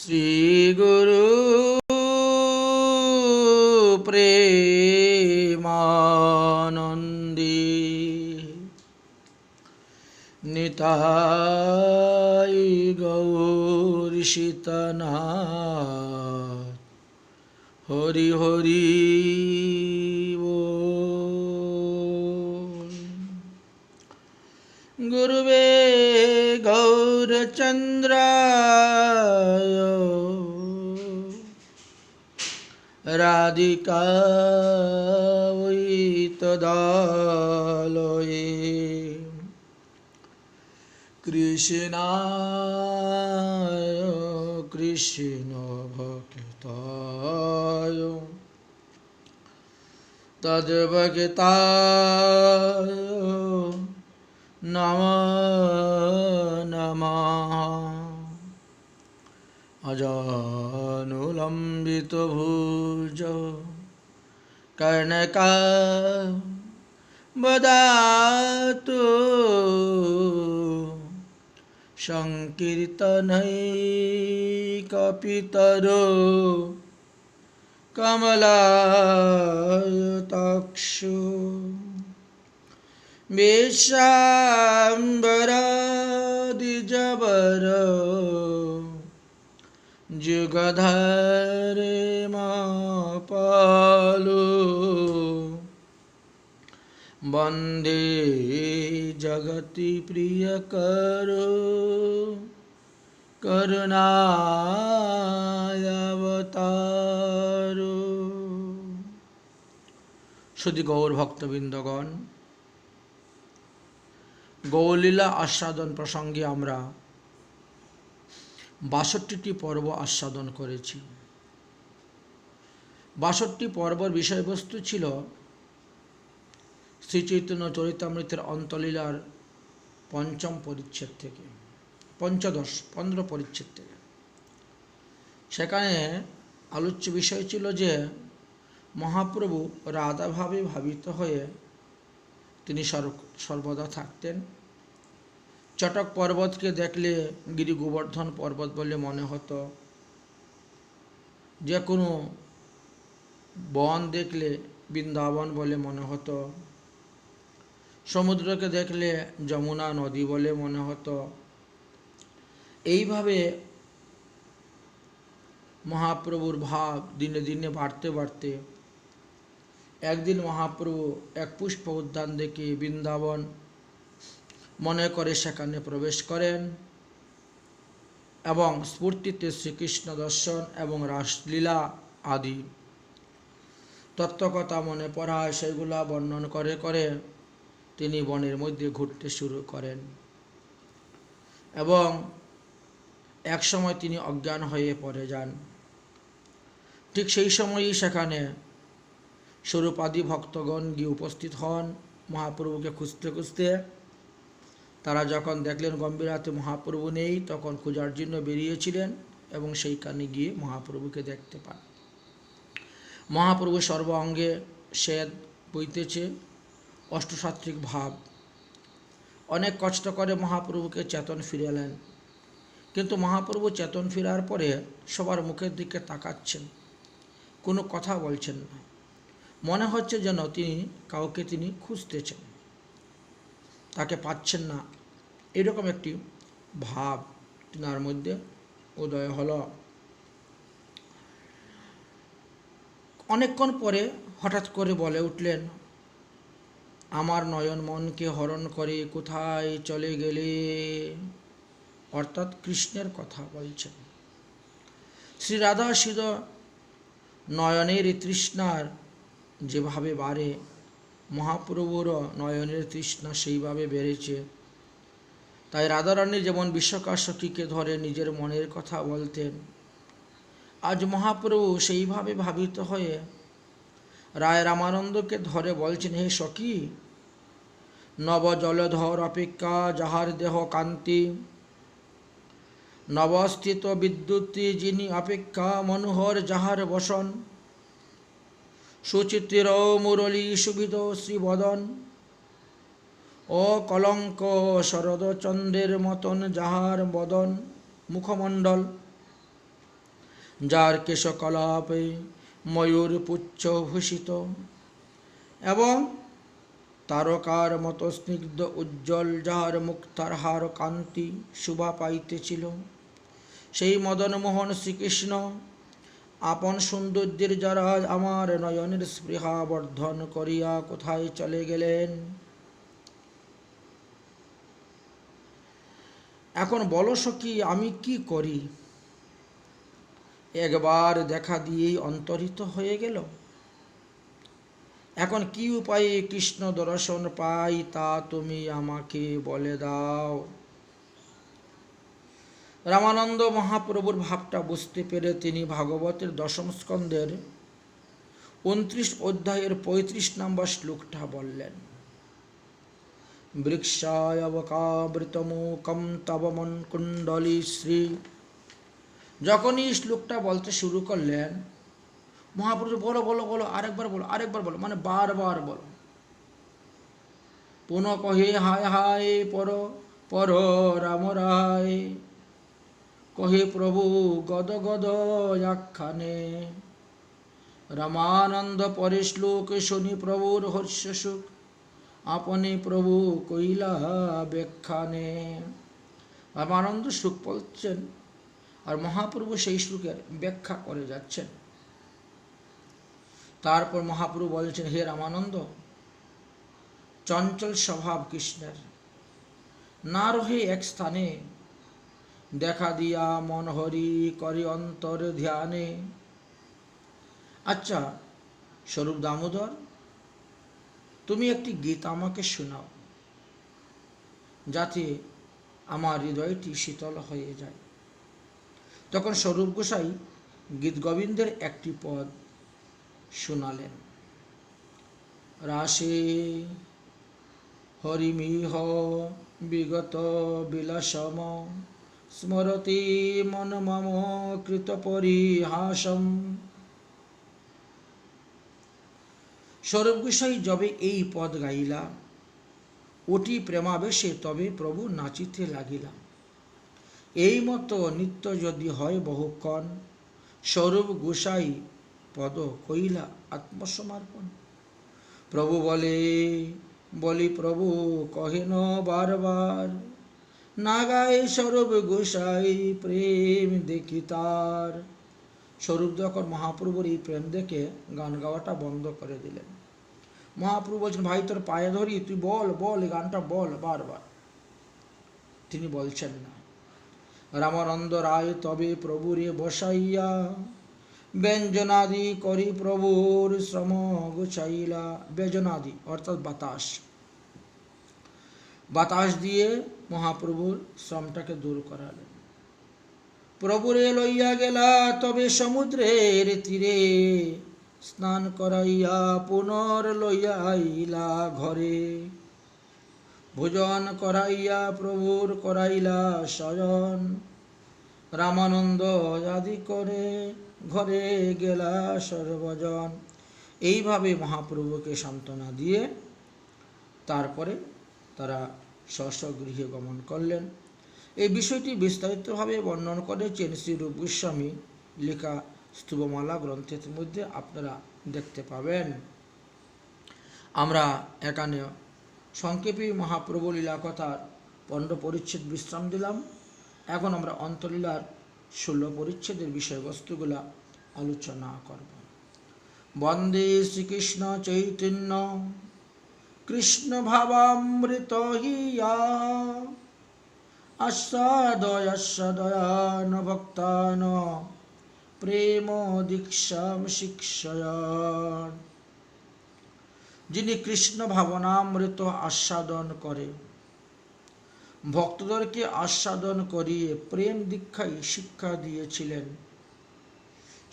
শ্রী গুরু প্রেমানন্দী নিতাই গৌর সীতানাথ হরি হরি বল। গুরুবে গৌরচন্দ্রায় রাধিকায় তদালয়ে কৃষ্ণায় কৃষ্ণ ভক্তায় তদ্ভক্তায় নমো নমঃ। অজানুলম্বিত ভুজ কর্ণকাবদাতু সংকীর্তনৈকপিতরো কমলায়তাক্ষু বিশ্বম্বরা দ্বিজবর যুগধরে মাপালো বন্দে জগতি প্রিয়করো করুণাবতারো। শুধু গৌর ভক্তবৃন্দগণ, গৌরলীলা আস্বাদন প্রসঙ্গে আমরা ৬২টি পর্ব আস্বাদন করেছি। ৬২ পর্বর বিষয়বস্তু ছিল শ্রী চৈতন্য চরিতামৃতের অন্তলীলার পঞ্চম পরিচ্ছেদ থেকে 15 পরিচ্ছেদ থেকে। সেখানে আলোচ্য বিষয় ছিল যে মহাপ্রভু রাধাভাবে ভাবিত হয়ে তিনি সর্বদা থাকতেন। চটক পর্বতকে দেখলে গিরি গোবর্ধন পর্বত বলে মনে হতো, যে কোনো বন দেখলে বৃন্দাবন বলে মনে হতো, সমুদ্রকে দেখলে যমুনা নদী বলে মনে হতো। এইভাবে মহাপ্রভুর ভাব দিনে দিনে বাড়তে বাড়তে একদিন মহাপ্রভু এক পুষ্প উদ্যান দেখে বৃন্দাবন মনে করে সেখানে প্রবেশ করেন এবং স্ফূর্তিতে শ্রীকৃষ্ণ দর্শন এবং রাসলীলা আদি তত্ত্বকথা মনে পড়ায় সেগুলা বর্ণন করে করে তিনি বনের মধ্যে ঘুরতে শুরু করেন এবং এক সময় তিনি অজ্ঞান হয়ে পড়ে যান। ঠিক সেই সময়ই সেখানে স্বরূপাদি ভক্তগণ গিয়ে উপস্থিত হন মহাপ্রভুকে খুঁজতে খুঁজতে। তারা যখন দেখলেন গম্ভীর হাতে মহাপ্রভু নেই, তখন খোঁজার জন্য বেরিয়েছিলেন এবং সেইখানে গিয়ে মহাপ্রভুকে দেখতে পান। মহাপ্রভু সর্ব অঙ্গে শ্বেত বইতেছে, অষ্টসাত্ত্বিক ভাব। অনেক কষ্ট করে মহাপ্রভুকে চেতন ফিরালেন, কিন্তু মহাপ্রভু চেতন ফেরার পরে সবার মুখের দিকে তাকাচ্ছেন, কোনো কথা বলছেন না। মনে হচ্ছে যেন কাউকে তিনি খুঁজতেছেন, তাকে পাচ্ছেন না, এরকম একটি ভাব তার মধ্যে উদয় হল। অনেকক্ষণ পরে হঠাৎ করে বলে উঠলেন, আমার নয়ন মনকে হরণ করে কোথায় চলে গেলে? অর্থাৎ কৃষ্ণের কথা বলছেন। শ্রী রাধা সিধ নয়নের তৃষ্ণার যেভাবে বাড়ে, মহাপ্রভুরও নয়নের তৃষ্ণা সেইভাবে বেড়েছে। তাই রাধারানী যেমন বিশ্বকাশকীকে ধরে নিজের মনের কথা বলতেন, আজ মহাপ্রভু সেইভাবে ভাবিত হয়ে রায় রামানন্দকে ধরে বলছেন, হে সখী, নব জলধর অপেক্ষা যাহার দেহ কান্তি, নবস্থিত বিদ্যুৎ যিনি অপেক্ষা মনোহর যাহার বসন, সুচিত্র মুরলী সুবিধ শ্রীবদন, ও কলঙ্ক শরদচন্দ্রের মতন যাহার বদন মুখমণ্ডল, যার কেশকলাপে ময়ূর পুচ্ছ ভূষিত এবং তারকার মতো স্নিগ্ধ উজ্জ্বল, যাহার মুক্তার হার কান্তি শোভা পাইতেছিল, সেই মদনমোহন শ্রীকৃষ্ণ আপন সৌন্দর্যের যারা আমার নয়নের স্পৃহা বর্ধন করিয়া কোথায় চলে গেলেন? এখন বলো সখী, আমি কি করি? একবার দেখা দিয়েই অন্তর্হিত হয়ে গেল। এখন কি উপায়ে কৃষ্ণ দর্শন পাই তা তুমি আমাকে বলে দাও। রামানন্দ মহাপ্রভুর ভাবটা বুঝতে পেরে তিনি ভাগবতের দশম স্কন্ধের 29 অধ্যায়ের 35 নম্বর শ্লোকটা বললেন। বৃক্ষায়বকাবৃতমুখম তব মনকুণ্ডলী শ্রী। যখনই শ্লোকটা বলতে শুরু করলেন, মহাপ্রভু বলো বলো বলো, আরেকবার বলো, আরেকবার বলো, মানে বারবার বলো। পুনঃ কহে হায় হায় পর পর রাম রায়, কহে প্রভু গদ গদ আখ্যানে। রামানন্দ পরে শ্লোক শুনি প্রভুর হর্ষ সুখ, আপনি প্রভু কইলা ব্যাখ্যানে। রামানন্দ শ্লোক বলছেন আর মহাপ্রভু সেই শ্লোকের ব্যাখ্যা করে যাচ্ছেন। তারপর মহাপ্রভু বলছেন, হে রামানন্দ, চঞ্চল স্বভাব কৃষ্ণের, না রহে এক স্থানে, দেখা দিয়া মন হরি করি অন্তর ধ্যানে। আচ্ছা স্বরূপ দামোদর, তুমি একটি গীত আমাকে শোনাও, যাতে আমার হৃদয়টি শীতল হয়ে যায়। তখন স্বরূপ গোসাই গীত গোবিন্দের একটি পদ শোনালেন। রাসে হরিমিহ বিগত বিলাসম, স্মরতি মন মম কৃত পরিহাসম। স্বরূপ গোসাই যবে এই পদ গাইলা, অতি প্রেমাবেশে তবে প্রভু নাচিতে লাগিলা। এই মতো নিত্য যদি হয় বহুক্ষণ, স্বরূপ গোসাই পদ কইলা আত্মসমর্পণ। প্রভু বলি প্রভু কহেন বারবার, না গায়ে স্বরূপ গোসাই প্রেম দেখি তার। স্বরূপ যখন মহাপ্রভুর এই প্রেম দেখে গান গাওয়াটা বন্ধ করে দিলেন। মহাপ্রভু বলছেন, ভাই তোর পায়ে ধরি, তুই বল বল, এই গানটা বল বারবার। তিনি বলছেন না। রামানন্দ রায় তবে প্রভুরে বসাইয়া, ব্যঞ্জনাদি করি প্রভুর শ্রম গুছাইলা। ব্যঞ্জনাদি অর্থাৎ বাতাস, বাতাস দিয়ে মহাপ্রভুর শ্রমটাকে দূর করালেন। প্রভুরে লইয়া গেলা তবে সমুদ্রের তীরে, স্নান করাইয়া পুনর লইয়া আইলা ঘরে। ভোজন করাইয়া প্রভুর করাইলা শয়ন, রামানন্দ আদি করে ঘরে গেলা সর্বজন। এইভাবে মহাপ্রভুকে সান্ত্বনা দিয়ে তারপরে তারা স্বস্বগৃহে গমন করলেন। এই বিষয়টি বিস্তারিতভাবে বর্ণন করেছেন শ্রী রূপ গোস্বামী লেখা স্তবমালা গ্রন্থের মধ্যে, আপনারা দেখতে পাবেন। আমরা এখানে সংক্ষেপে মহাপ্রভু লীলা কথার 15 পরিচ্ছেদ বিশ্রাম দিলাম। এখন আমরা অন্তলীলার 16 পরিচ্ছেদের বিষয়বস্তুগুলা আলোচনা করব। বন্দে শ্রীকৃষ্ণ চৈতন্য কৃষ্ণ ভাবামৃত হিয়া, আস্বাদয়াস্বাদয়ান ভক্তান প্রেম দীক্ষাম শিক্ষয়ন। যিনি কৃষ্ণ ভাবনামৃত আস্বাদন করে, ভক্তদেরকে আস্বাদন করিয়ে প্রেম দীক্ষায় শিক্ষা দিয়েছিলেন,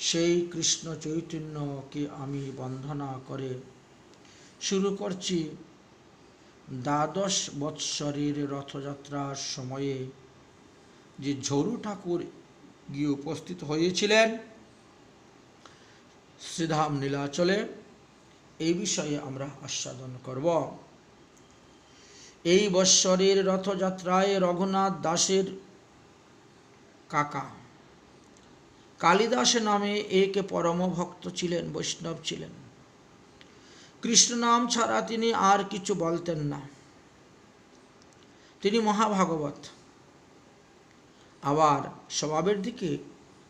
সেই কৃষ্ণ চৈতন্যকে আমি বন্দনা করে শুরু করছি 12 বৎসরের রথযাত্রার সময়ে যে ঝরু ঠাকুর গিয়ে উপস্থিত হয়েছিলেন শ্রীধাম নীলাচলে, এই বিষয়ে আমরা আস্বাদন করব। এই বৎসরের রথযাত্রায় রঘুনাথ দাসের কাকা কালিদাস নামে এক পরম ভক্ত ছিলেন, বৈষ্ণব ছিলেন। কৃষ্ণ নাম ছাড়া তিনি আর কিছু বলতেন না। তিনি মহাভাগবত। আবার স্বভাবের দিকে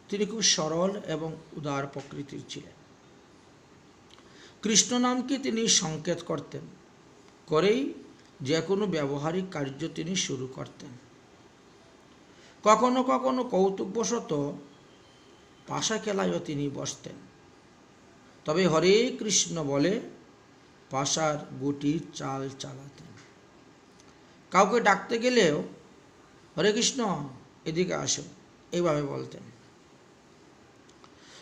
তিনি খুব সরল এবং উদার প্রকৃতির ছিলেন। কৃষ্ণ নামকে তিনি সংকেত করতেন, করেই যে কোনো ব্যবহারিক কার্য তিনি শুরু করতেন। কখনো কখনো কৌতুকবশত পাশা খেলায়ও তিনি বসতেন, তবে হরে কৃষ্ণ বলে পাশার গুটির চাল চালাতেন। কাউকে ডাকতে গেলেও হরে কৃষ্ণ এদিকে আসো, এইভাবে বলতেন।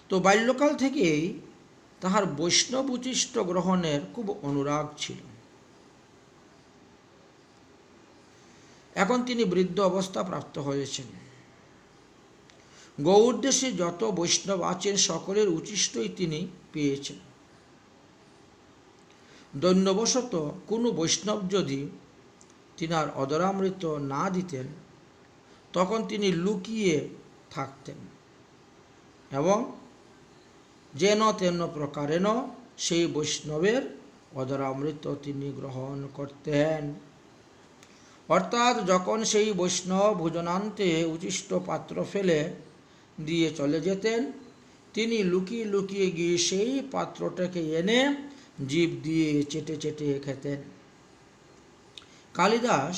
তো বাল্যকাল থেকেই তাহার বৈষ্ণব উচ্ছিষ্ট গ্রহণের খুব অনুরাগ ছিল। এখন তিনি বৃদ্ধ অবস্থা প্রাপ্ত হয়েছেন। গৌড় দেশে যত বৈষ্ণব আছেন সকলের উচ্ছিষ্টই তিনি পেয়েছেন। দৈন্যবশত কোনো বৈষ্ণব যদি তিনার অদরামৃত না দিতেন, তখন তিনি লুকিয়ে থাকতেন এবং যেন তেন প্রকারেণ সেই বৈষ্ণবের অদরামৃত তিনি গ্রহণ করতেন। অর্থাৎ যখন সেই বৈষ্ণব ভোজনান্তে উচ্ছিষ্ট পাত্র ফেলে দিয়ে চলে যেতেন, তিনি লুকিয়ে লুকিয়ে গিয়ে সেই পাত্রটাকে এনে জিভ দিয়ে চেটে চেটে খেতেন। কালিদাস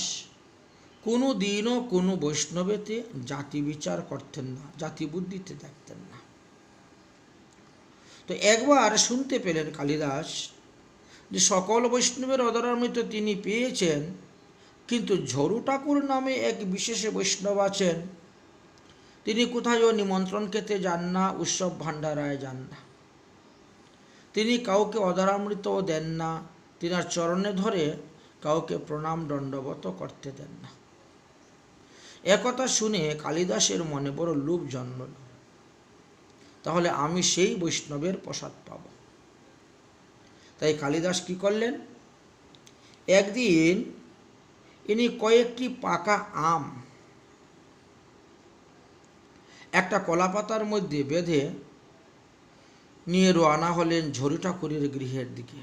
কোনো দিনও কোনো বৈষ্ণবেতে জাতি বিচার করতেন না, জাতি বুদ্ধিতে দেখতেন না। তো একবার শুনতে পেলেন কালিদাস যে সকল বৈষ্ণবের অদরামৃত তিনি পেয়েছেন, কিন্তু ঝরু ঠাকুর নামে এক বিশেষ বৈষ্ণব আছেন, তিনি কোথায়ও নিমন্ত্রণ খেতে যান না, উৎসব ভাণ্ডারায় যান না, তিনি কাউকে অদরামৃতও দেন না, তিনার চরণে ধরে কাউকে প্রণাম দণ্ডবত করতে দেন না। একথা শুনে কালিদাসের মনে বড় লোভ জন্মল। তাহলে আমি সেই বৈষ্ণবের প্রসাদ পাব। তাই কালিদাস কি করলেন, একদিন ইনি কয়েকটি পাকা আম একটা কলাপাতার মধ্যে বেঁধে নিয়ে রওনা হলেন ঝরু ঠাকুরের গৃহের দিকে।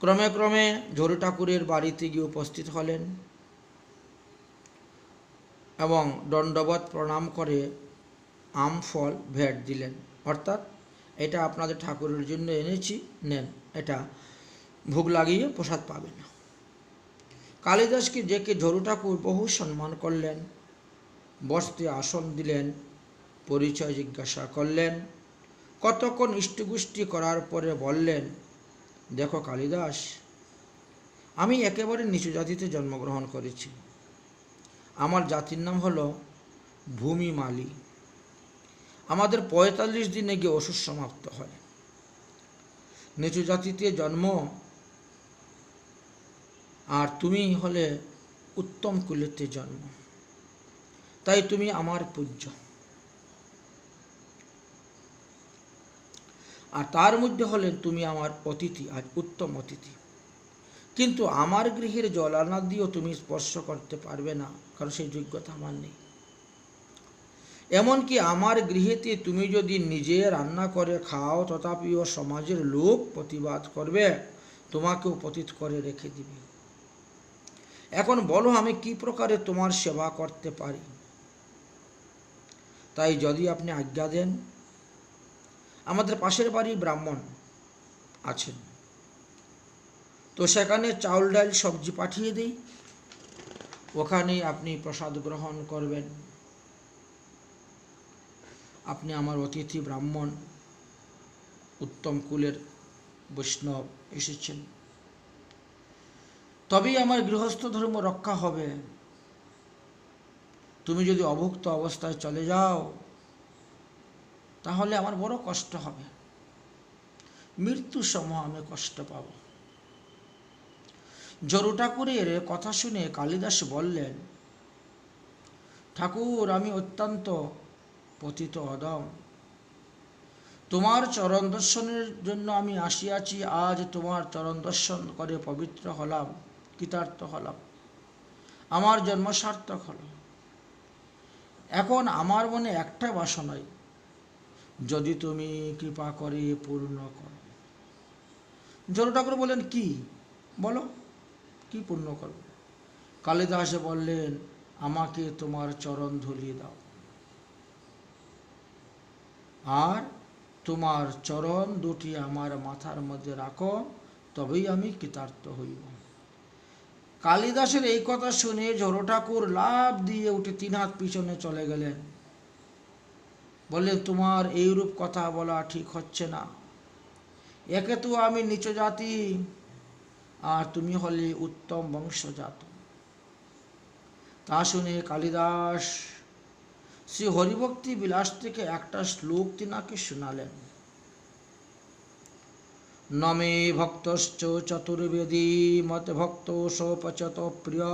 ক্রমে ক্রমে ঝরু ঠাকুরের বাড়িতে গিয়ে উপস্থিত হলেন এবং দণ্ডবত প্রণাম করে আম ফল ভেট দিলেন। অর্থাৎ এটা আপনাদের ঠাকুরের জন্য এনেছি, নেন, এটা ভোগ লাগিয়ে প্রসাদ পাবেন। কালিদাসকে ডেকে ঝরু ঠাকুর বহু সম্মান করলেন, বসতে আসন দিলেন, পরিচয় জিজ্ঞাসা করলেন। কতক্ষণ ইষ্টগুষ্টি করার পরে বললেন, দেখো কালিদাস, আমি একেবারে নিচু জাতিতে জন্মগ্রহণ করেছি। আমার জাতির নাম হলো ভূমিমালী। আমাদের ৪৫ দিনে গিয়ে অসুর সমাপ্ত হয়। নিচু জাতিতে জন্ম, আর তুমি হলে উত্তম কুলেতে জন্ম, তাই তুমি আমার পূজ্য। আর তার মধ্যে হলেন তুমি আমার অতিথি, আজ উত্তম অতিথি। কিন্তু আমার গৃহের জলানা দিয়েও তুমি স্পর্শ করতে পারবে না, কারণ সেই যোগ্যতা আমার নেই। এমনকি আমার গৃহেতে তুমি যদি নিজে রান্না করে খাও, তথাপিও সমাজের লোক প্রতিবাদ করবে, তোমাকেও পতিত করে রেখে দিবে। এখন বলো আমি কি প্রকারে তোমার সেবা করতে পারি? তাই যদি আপনি আজ্ঞা দেন, আমাদের পাশের বাড়ি ব্রাহ্মণ আছেন, তো সেখানে চাউল ডাল সবজি পাঠিয়ে দিই, ওখানেই আপনি প্রসাদ গ্রহণ করবেন। আপনি আমার অতিথি ব্রাহ্মণ, উত্তম কুলের বৈষ্ণব এসেছেন, তবেই আমার গৃহস্থ ধর্ম রক্ষা হবে। তুমি যদি অভুক্ত অবস্থায় চলে যাও, তাহলে আমার বড় কষ্ট হবে, মৃত্যুর সময় আমি কষ্ট পাব। ঝরু ঠাকুরের কথা শুনে কালিদাস বললেন, ঠাকুর, আমি অত্যন্ত পতিত অধম, তোমার চরণ দর্শনের জন্য আমি আসিয়াছি। আজ তোমার চরণ দর্শন করে পবিত্র হলাম, কৃতার্থ হলাম, আমার জন্ম সার্থক হল। এখন আমার মনে একটা বাসনাই, যদি তুমি কৃপা করে পূর্ণ করো। জড় ঠাকুর বললেন, কি বলো, কি পূর্ণ করো? কালিদাস বললেন, আমাকে তোমার চরণ ধুলি দাও, আর তোমার চরণ দুটি আমার মাথার মধ্যে রাখো, তবেই আমি কৃতার্থ হইব। কালিদাসের এই কথা শুনে জড় ঠাকুর লাফ দিয়ে উঠে 3 হাত পিছনে চলে গেলেন। বললেন, তোমার এইরূপ কথা বলা ঠিক হচ্ছে না। একে তো আমি নিচ জাতি, আর তুমি হলে উত্তম বংশজাত। তা শুনে কালিদাস শ্রী হরিভক্তি বিলাস থেকে একটা শ্লোক তিনাকে শোনালেন। নমে ভক্তশ্চ চতুর্বেদী মত ভক্ত সোপচত প্রিয়,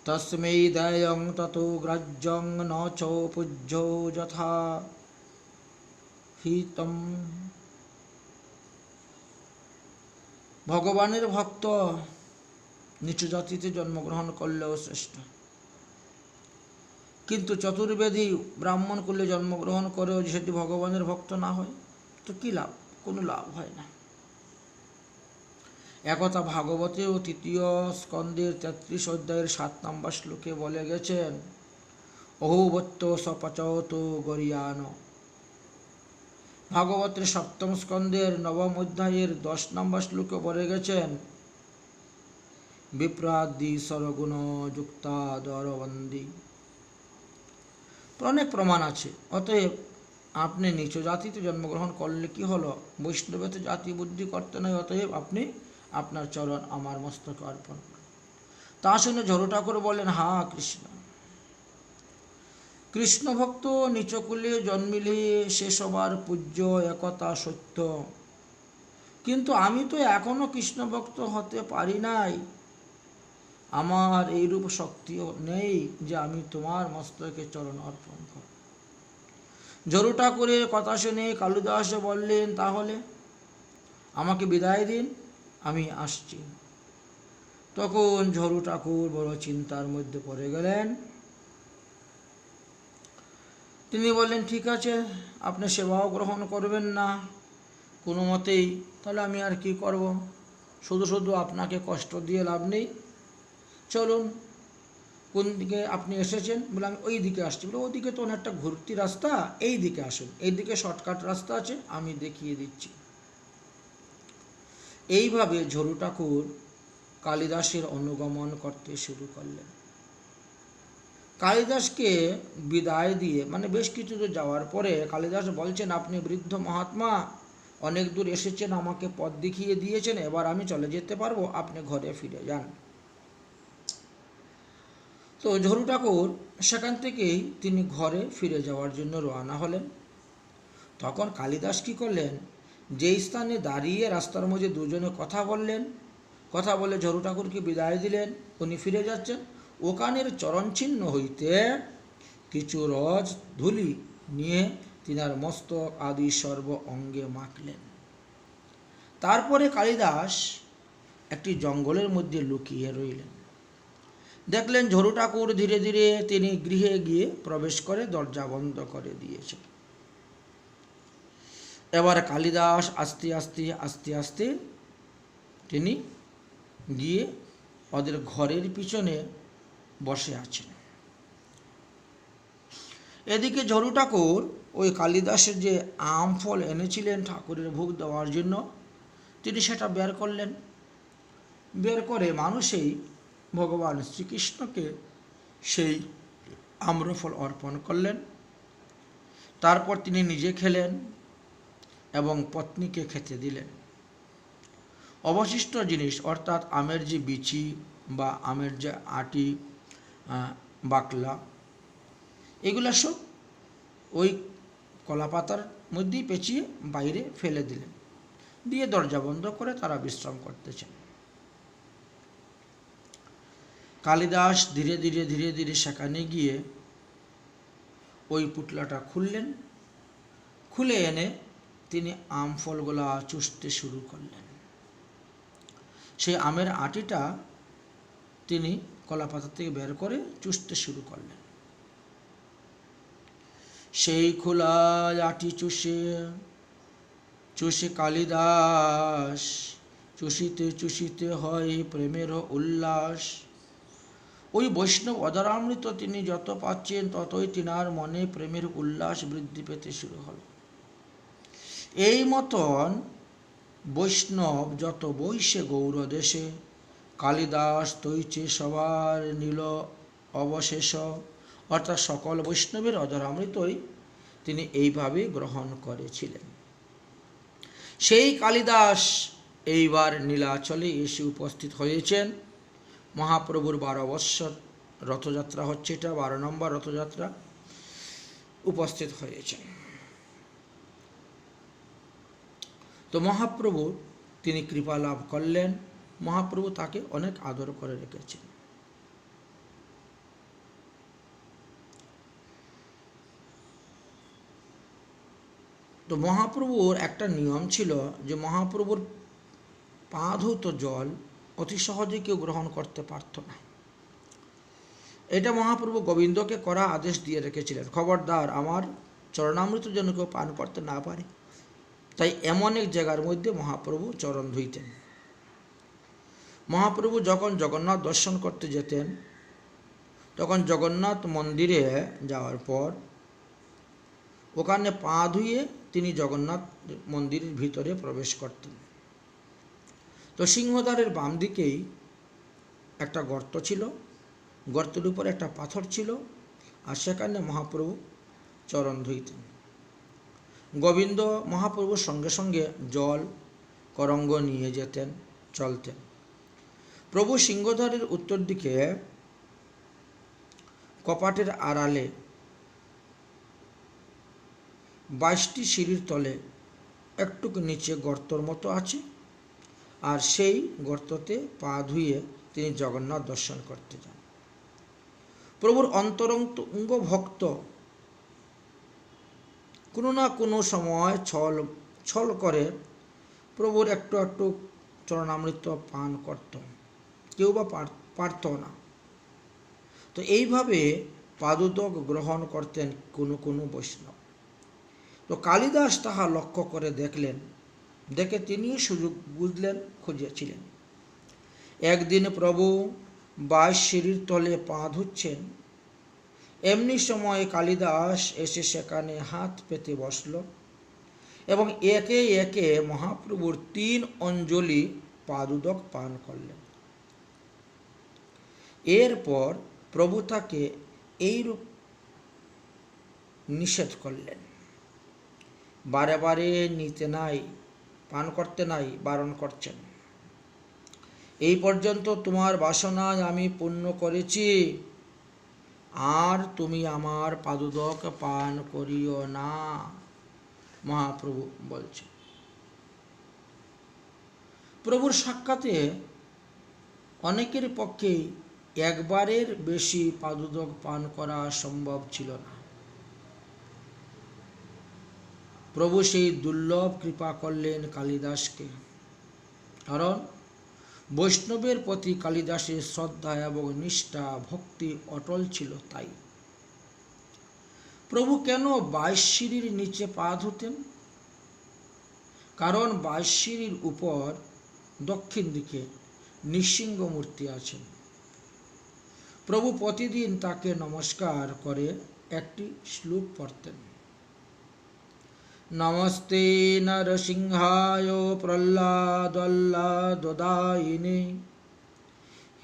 তস্मै দেয়ং ততো গ্রাহ্যং ন চ পূজ্যো যথা হিতম। ভগবানের ভক্ত নিচু জাতিতে জন্মগ্রহণ করলেও শ্রেষ্ঠ, কিন্তু চতুর্বেদী ব্রাহ্মণ করলে জন্মগ্রহণ করেও যদি ভগবানের ভক্ত না হয় তো কী লাভ? কোনো লাভ হয় না। একথা ভাগবতেও 3য় স্কন্দের 33 অধ্যায়ের 7 নম্বর শ্লোকে বলে গেছেন, অহোবত্য সপচত গরিয়ান। ভাগবতের 7ম স্কন্দের 9ম অধ্যায়ের 10 নম্বর শ্লোকে বলে গেছেন, বিপ্রাদি সরগুণ যুক্তা দরবন্দি। অনেক প্রমাণ আছে। অতএব আপনি নিচু জাতিতে জন্মগ্রহণ করলে কি হলো? বৈষ্ণবেতে জাতি বুদ্ধি করতে নয়। অতএব আপনি আপনার চরণ আমার মস্তকে অর্পণ করেন। তা শুনে জড় ঠাকুর বললেন, হা কৃষ্ণ, কৃষ্ণ ভক্ত নিচকুলে জন্মিলে সে সবার পূজ্য, একথা সত্য, কিন্তু আমি তো এখনো কৃষ্ণ ভক্ত হতে পারি নাই। আমার এইরূপ শক্তিও নেই যে আমি তোমার মস্তকে চরণ অর্পণ করব। জড় ঠাকুরের কথা শুনে কালিদাস বললেন, তাহলে আমাকে বিদায় দিন, আমি আসছি। তখন জড় ঠাকুর বড় চিন্তার মধ্যে পড়ে গেলেন। তিনি বললেন, ঠিক আছে, আপনি সেবাও গ্রহণ করবেন না কোনো মতেই, তাহলে আমি আর কি করব? শুধু শুধু আপনাকে কষ্ট দিয়ে লাভ নেই। চলুন, কোন দিকে আপনি এসেছেন? বলে, আমি ওই দিকে আসছি। বলে, ওদিকে তো অনেকটা ঘুরতি রাস্তা, এই দিকে আসুন, এই দিকে শর্টকাট রাস্তা আছে, আমি দেখিয়ে দিচ্ছি। এইভাবে জড় ঠাকুর কালিদাসের অনুগমন করতে শুরু করলেন। কালিদাসকে বিদায় দিয়ে, মানে বেশ কিছু দূর যাওয়ার পরে কালিদাস বলছেন, আপনি বৃদ্ধ মহাত্মা, অনেক দূর এসেছেন, আমাকে পথ দেখিয়ে দিয়েছেন, এবার আমি চলে যেতে পারবো, আপনি ঘরে ফিরে যান। তো জড় ঠাকুর সেখান থেকেই তিনি ঘরে ফিরে যাওয়ার জন্য রওনা হলেন। তখন কালিদাস কী করলেন, যেই স্থানে দাঁড়িয়ে রাস্তার মধ্যে দুজনে কথা বললেন, কথা বলে জড় ঠাকুরকে বিদায় দিলেন, উনি ফিরে যাচ্ছেন, ওখানের চরণচিহ্ন হইতে কিছু রজ ধুলি নিয়ে তিনার মস্তক আদি সর্ব অঙ্গে মাখলেন। তারপরে কালিদাস একটি জঙ্গলের মধ্যে লুকিয়ে রইলেন। দেখলেন জড় ঠাকুর ধীরে ধীরে তিনি গৃহে গিয়ে প্রবেশ করে দরজা বন্ধ করে দিয়েছেন। এবার কালিদাস আস্তে আস্তে আস্তে আস্তে তিনি গিয়ে ওদের ঘরের পিছনে বসে আছেন। এদিকে জড় ঠাকুর ওই কালিদাসের যে আম ফল এনেছিলেন ঠাকুরের ভোগ দেওয়ার জন্য, তিনি সেটা বের করলেন। বের করে মানুষেই ভগবান শ্রীকৃষ্ণকে সেই আম্রফল অর্পণ করলেন। তারপর তিনি নিজে খেলেন এবং পত্নীকে খেতে দিলেন। অবশিষ্ট জিনিস অর্থাৎ আমের যে বিচি বা আমের যে আটি, বাকলা, এগুলো সব ওই কলাপাতার মধ্যেই পেঁচিয়ে বাইরে ফেলে দিলেন। দিয়ে দরজা বন্ধ করে তারা বিশ্রাম করতেছেন। কালিদাস ধীরে ধীরে ধীরে ধীরে সেখানে গিয়ে ওই পুটলাটা খুললেন। খুলে এনে তিনি আম ফলগুলা চুষতে শুরু করলেন। সেই আমের আটিটা তিনি কলাপাতা থেকে বের করে চুষতে শুরু করলেন। সেই খোলা আটি চুষে চুষে কালিদাস, চুষিতে চুষিতে হয় প্রেমের উল্লাস। ওই বৈষ্ণব অধরামৃত তিনি যত পাচ্ছেন ততই তিনার মনে প্রেমের উল্লাস বৃদ্ধি পেতে শুরু হল। এই মতন বৈষ্ণব যত বৈশে গৌর দেশে, কালিদাস তৈছে সবার নীল অবশেষ। অর্থাৎ সকল বৈষ্ণবের অধরামৃতই তিনি এইভাবে গ্রহণ করেছিলেন। সেই কালিদাস এইবার নীলাচলে এসে উপস্থিত হয়েছেন। মহাপ্রভুর 12 বৎসর রথযাত্রা হচ্ছে, এটা 12 নম্বর রথযাত্রা, উপস্থিত হয়েছেন। তো মহাপ্রভু তিনি কৃপা লাভ করলেন। মহাপ্রভু তাকে অনেক আদর করে রেখেছেন। তো মহাপ্রভুর একটা নিয়ম ছিল যে মহাপ্রভুর পা ধৌত জল অতি সহজে কেউ গ্রহণ করতে পারত না। এটা মহাপ্রভু গোবিন্দকে করা আদেশ দিয়ে রেখেছিলেন, খবরদার আমার চরণামৃত যেন কেউ পান করতে না পারে। তাই এমন এক জায়গার মধ্যে মহাপ্রভু চরণ ধুইতেন। মহাপ্রভু যখন জগন্নাথ দর্শন করতে যেতেন, তখন জগন্নাথ মন্দিরে যাওয়ার পর ওখানে পা ধুয়ে তিনি জগন্নাথ মন্দিরের ভিতরে প্রবেশ করতেন। তো সিংহদ্বারের বাম দিকেই একটা গর্ত ছিল, গর্তের উপর একটা পাথর ছিল, আর সেখানে মহাপ্রভু চরণ ধুইতেন। গোবিন্দ মহাপ্রভুর সঙ্গে সঙ্গে জল করঙ্গ নিয়ে যেতেন, চলতেন। প্রভু সিংহদ্বারের উত্তর দিকে কপাটের আড়ালে 22টি সিঁড়ির তলে একটুকু নিচে গর্তর মতো আছে, আর সেই গর্ততে পা ধুয়ে তিনি জগন্নাথ দর্শন করতে যান। প্রভুর অন্তরঙ্গ ভক্ত কোনো না কোনো সময় ছল করে প্রভুর একটু একটু চরণামৃত পান করত, কেউ বা পারত না। তো এইভাবে পাদুদক গ্রহণ করতেন কোনো কোনো বৈষ্ণব। তো কালিদাস তাহা লক্ষ্য করে দেখলেন, দেখে তিনিও সুযোগ বুঝলেন, খুঁজেছিলেন। একদিন প্রভু 22 সিঁড়ির তলে পা ধুচ্ছেন, এমনি সময় কালিদাস এসে সেখানে হাত পেতে বসল এবং একে একে মহাপ্রভুর 3 অঞ্জলি পাদুদক পান করলেন। এরপর প্রভু তাকে এইরূপ নিষেধ করলেন, বারে বারে নিতে নাই, পান করতে নাই, বারণ করছেন। এই পর্যন্ত তোমার বাসনায় আমি পূর্ণ করেছি, আর তুমি আমার পাদুদক পান করিও না, মহাপ্রভু বলছেন। প্রভুর সাক্ষাতে অনেকের পক্ষেই একবারের বেশি পাদুদক পান করা সম্ভব ছিল না। প্রভু সেই দুর্লভ কৃপা করলেন কালিদাসকে, কারণ বৈষ্ণবের প্রতি কালিদাসের শ্রদ্ধা এবং নিষ্ঠা ভক্তি অটল ছিল। তাই প্রভু কেন 22 সিঁড়ির নিচে পা ধুতেন? কারণ 22 সিঁড়ির উপর দক্ষিণ দিকে নৃসিংহ মূর্তি আছেন। প্রভু প্রতিদিন তাকে নমস্কার করে একটি শ্লোক পড়তেন, নমস্তে নরসিংহায় প্রহ্লাদদায়িনে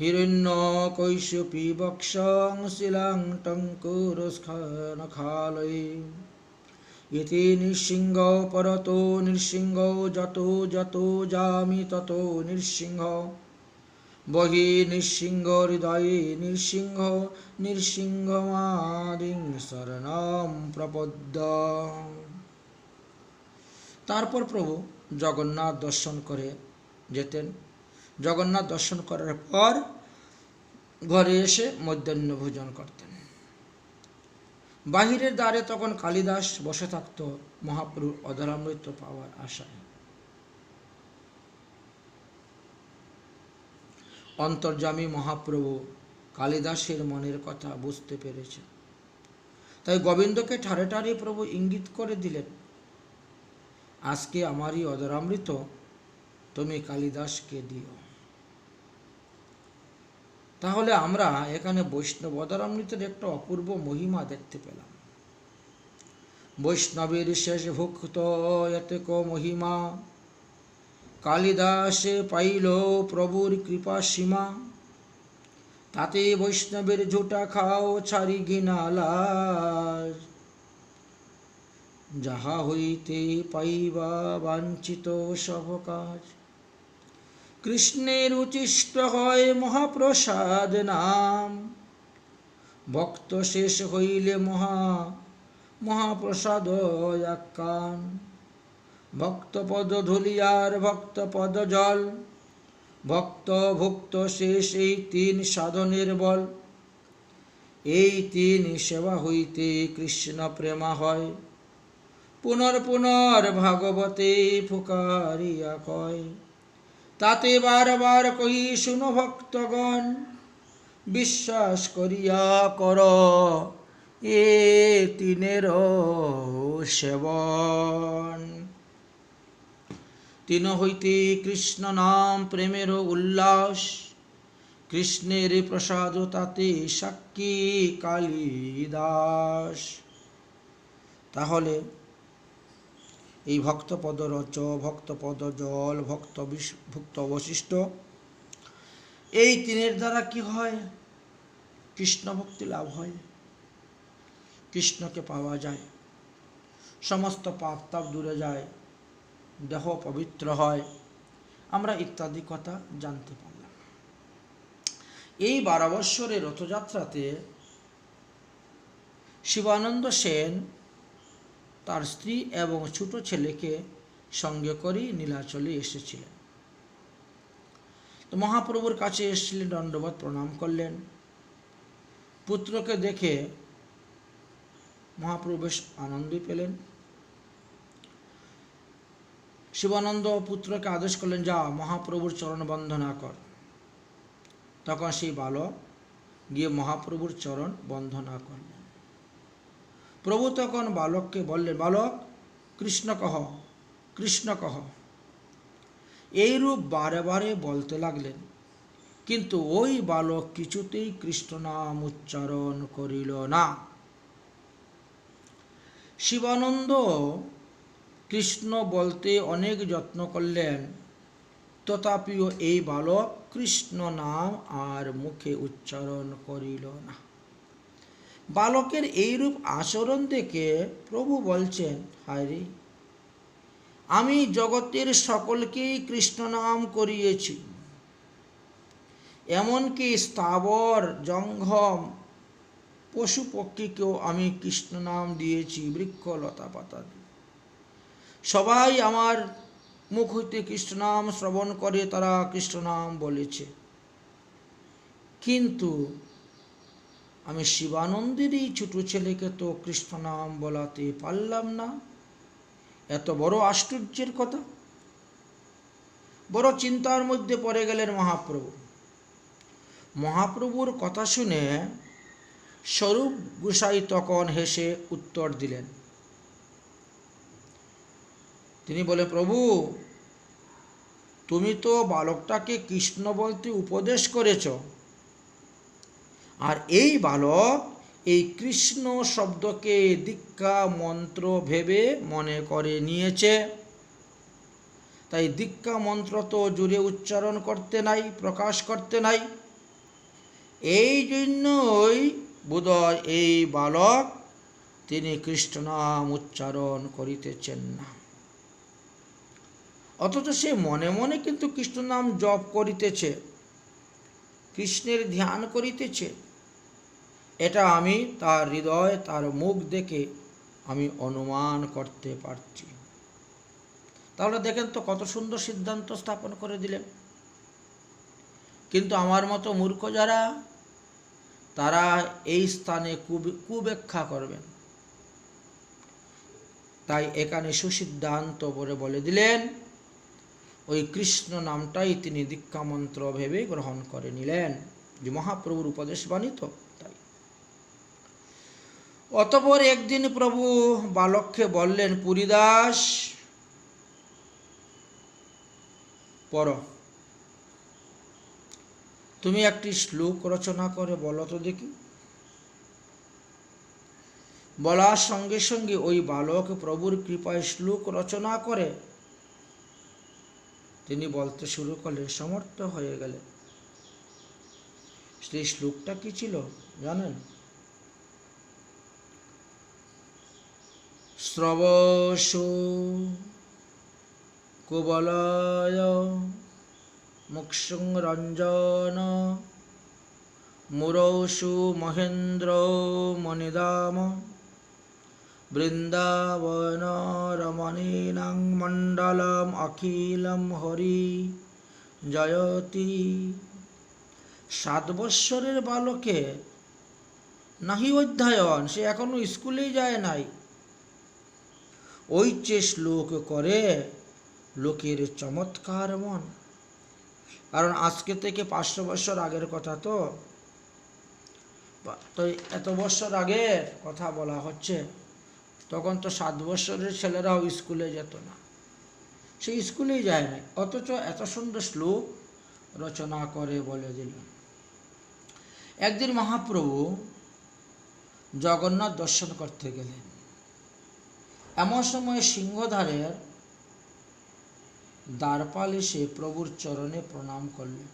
হিরণ্যকৈশপী বক্ষং শিলাং টঙ্কুরস্খলয়ে ইতি নৃসিংহ পরতো নৃসিংহ যতো যতো যামি ততো নৃসিংহ বহি নৃসিংহ হৃদয়ে নৃসিংহ নৃসিংহমাদিং শরণম প্রপদ্য। তারপর প্রভু জগন্নাথ দর্শন করে যেতেন। জগন্নাথ দর্শন করার পর ঘরে এসে মধ্যাহ্ন ভোজন করতেন। বাহিরের দ্বারে তখন কালিদাস বসে থাকত মহাপ্রভুর অধরামৃত পাওয়ার আশায়। অন্তর্যামী মহাপ্রভু কালিদাসের মনের কথা বুঝতে পেরেছেন। তাই গোবিন্দকে ঠারে ঠারে প্রভু ইঙ্গিত করে দিলেন, আজকে আমারই অদরামৃত তুমি কালিদাসকে দিও। তাহলে আমরা এখানে বৈষ্ণব অদরামৃতের একটা অপূর্ব মহিমা দেখতে পেলাম। বৈষ্ণবের শেষ ভুক্ত এতেক মহিমা, কালিদাসে পাইল প্রভুর কৃপা সীমা। তাতে বৈষ্ণবের ঝুটা খাও ছাড়ি ঘিনালাজ, যাহা হইতে পাইবা বাঞ্ছিত সব কাজ। কৃষ্ণের উচিষ্ট হয় মহাপ্রসাদ নাম, ভক্ত শেষ হইলে মহাপ্রসাদ একখান। ভক্তপদ ধুলিয়ার ভক্তপদ জল, ভক্ত ভুক্ত শেষ এই তিন সাধনের বল। এই তিন সেবা হইতে কৃষ্ণ প্রেমা হয়, পুনর পুনর ভাগবতে ফুকারিয়া কয়। তাতে বারবার কহি শুনো ভক্তগণ, বিশ্বাস করিয়া কর এ তিনের সেবন। তিন হইতে কৃষ্ণ নাম প্রেমের উল্লাস, কৃষ্ণের প্রসাদ তাতে সাক্ষী কালিদাস। তাহলে এই ভক্তপদ রচ, ভক্তপদ জল, ভুক্ত বশিষ্ঠ, এই তিনের দ্বারা কি হয়? কৃষ্ণ ভক্তি লাভ হয়, কৃষ্ণকে পাওয়া যায়, সমস্ত পাপ তাপ দূরে যায়, দেহ পবিত্র হয়, আমরা ইত্যাদি কথা জানতে পারলাম। এই 12 বৎসরের রথযাত্রাতে শিবানন্দ সেন তার স্ত্রী এবং ছোট ছেলেকে সঙ্গে করে নীলাচলে এসেছিলেন। তো মহাপ্রভুর কাছে এসেছিলেন, দণ্ডবত প্রণাম করলেন। পুত্রকে দেখে মহাপ্রভু বেশ আনন্দ পেলেন। শিবানন্দ পুত্রকে আদেশ করলেন, যা মহাপ্রভুর চরণ বন্দনা কর। তখন সেই বালক গিয়ে মহাপ্রভুর চরণ বন্দনা করলেন। প্রভু তখন বালককে বললেন, বালক কৃষ্ণ কহ, কৃষ্ণ কহ। এইরূপ বারে বারে বলতে লাগলেন, কিন্তু ওই বালক কিছুতেই কৃষ্ণ নাম উচ্চারণ করিল না। শিবানন্দ কৃষ্ণ বলতে অনেক যত্ন করলেন, তথাপিও এই বালক কৃষ্ণ নাম আর মুখে উচ্চারণ করিল না। বালকের এইরূপ আচরণ দেখে প্রভু বলছেন, হায় রে, আমি জগতের সকলকেই কৃষ্ণ নাম করিয়েছি, এমনকি স্থাবর জঙ্গম পশু পক্ষীকেও আমি কৃষ্ণ নাম দিয়েছি, বৃক্ষ লতা পাতা। সবাই আমার মুখ হইতে কৃষ্ণ নাম শ্রবণ করে, তারা কৃষ্ণ নাম বলেছে, কিন্তু আমি শিবানন্দের এই ছোট ছেলেকে তো কৃষ্ণ নাম বলাতে পারলাম না। এত বড় আশ্চর্যের কথা। বড় চিন্তার মধ্যে পড়ে গেলেন মহাপ্রভু। মহাপ্রভুর কথা শুনে স্বরূপ গোসাই তখন হেসে উত্তর দিলেন। তিনি বলে, প্রভু তুমি তো বালকটাকে কৃষ্ণ বলতে উপদেশ করেছ, আর এই বালক এই কৃষ্ণ শব্দকে দীক্ষা মন্ত্র ভেবে মনে করে নিয়েছে। তাই দীক্ষা মন্ত্র তো জুড়ে উচ্চারণ করতে নাই, প্রকাশ করতে নাই। এই জন্যই বোধহয় এই বালক তিনি কৃষ্ণ নাম উচ্চারণ করিতেছেন না। অথচ সে মনে মনে কিন্তু কৃষ্ণ নাম জপ করিতেছে, কৃষ্ণের ধ্যান করিতেছে। এটা আমি তার হৃদয়, তার মুখ দেখে আমি অনুমান করতে পারছি। তাহলে দেখেন তো কত সুন্দর সিদ্ধান্ত স্থাপন করে দিলেন। কিন্তু আমার মতো মূর্খ যারা, তারা এই স্থানে কুব্যাখ্যা করবেন। তাই এখানে সুসিদ্ধান্ত বলে দিলেন, ওই কৃষ্ণ নামটাই তিনি দীক্ষা মন্ত্র ভেবে গ্রহণ করে নিলেন, যে মহাপ্রভুর উপদেশ বাণী তো। তাই অতঃপর একদিন প্রভু বালককে বললেন, পুরীদাস, পড়ো। তুমি একটি শ্লোক রচনা করে বলো তো দেখি। বলার সঙ্গে সঙ্গে ওই বালক প্রভুর কৃপায় শ্লোক রচনা করে তিনি বলতে শুরু করলেন, সমর্থ হয়ে গেলেন। সেই শ্লোকটা কি ছিল জানেন? শ্রবসো কুবলয় মুক্ষুং রঞ্জন মুরৌসু মহেন্দ্র মণিদাম বৃন্দাবন রমণীনাং মণ্ডলম অখিলম হরি জয়তি। 7 বৎসরের বালকে নাহি অধ্যয়ন, সে এখনো স্কুলেই যায় নাই, ওই যে শ্লোক করে লোকের চমৎকার মন। কারণ আজকে থেকে 500 বছর আগের কথা, তো এত বছর আগের কথা বলা হচ্ছে। তখন তো 7 বছরের ছেলেরাও স্কুলে যেত না, সে স্কুলেই যায় না, অথচ এত সুন্দর শ্লোক রচনা করে বলে দিল। একদিন মহাপ্রভু জগন্নাথ দর্শন করতে গেলেন। এমন সময় সিংহদ্বারের দ্বারপাল এসে প্রভুর চরণে প্রণাম করলেন।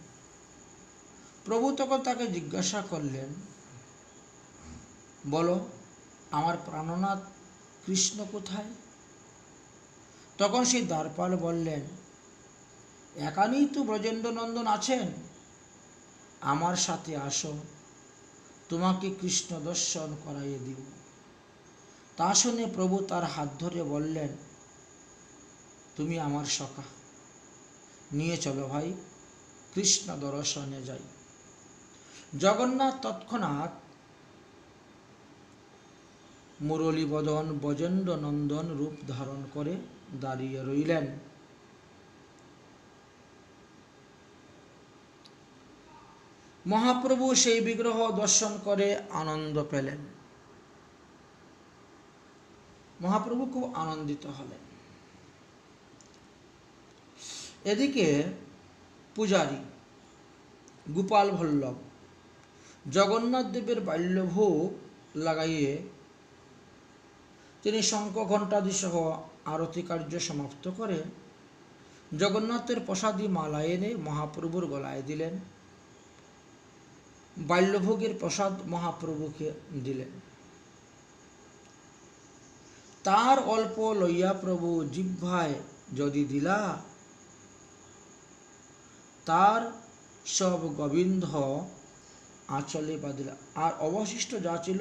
প্রভু তখন তাকে জিজ্ঞাসা করলেন, বলো আমার প্রাণনাথ কৃষ্ণ কোথায়? তখন সেই দ্বারপাল বললেন, এখানেই তো ব্রজেন্দ্রনন্দন আছেন, আমার সাথে আসো, তোমাকে কৃষ্ণ দর্শন করাইয়ে দিব। তা শুনে প্রভু তার হাত ধরে বললেন, তুমি আমার সখা, নিয়ে চলো ভাই, কৃষ্ণ দর্শনে যাই। জগন্নাথ তৎক্ষণাৎ মুরলীবদন ব্রজেন্দ্র নন্দন রূপ ধারণ করে দাঁড়িয়ে রইলেন। মহাপ্রভু সেই বিগ্রহ দর্শন করে আনন্দ পেলেন। মহাপ্রভু খুব আনন্দিত হলেন। এদিকে পূজারী গোপাল বল্লভ জগন্নাথ দেবের বাল্যভোগ লাগাইয়ে তিনি শঙ্খ ঘণ্টাদি সহ আরতি কার্য সমাপ্ত করে জগন্নাথের প্রসাদী মালা এনে মহাপ্রভুর গলায় দিলেন। বাল্যভোগের প্রসাদ মহাপ্রভুকে দিলেন। তার অল্প লইয়া প্রভু জিহ্বায় যদি দিলা, তার সব গোবিন্দ আঁচলে বাঁধলা, আর অবশিষ্ট যা ছিল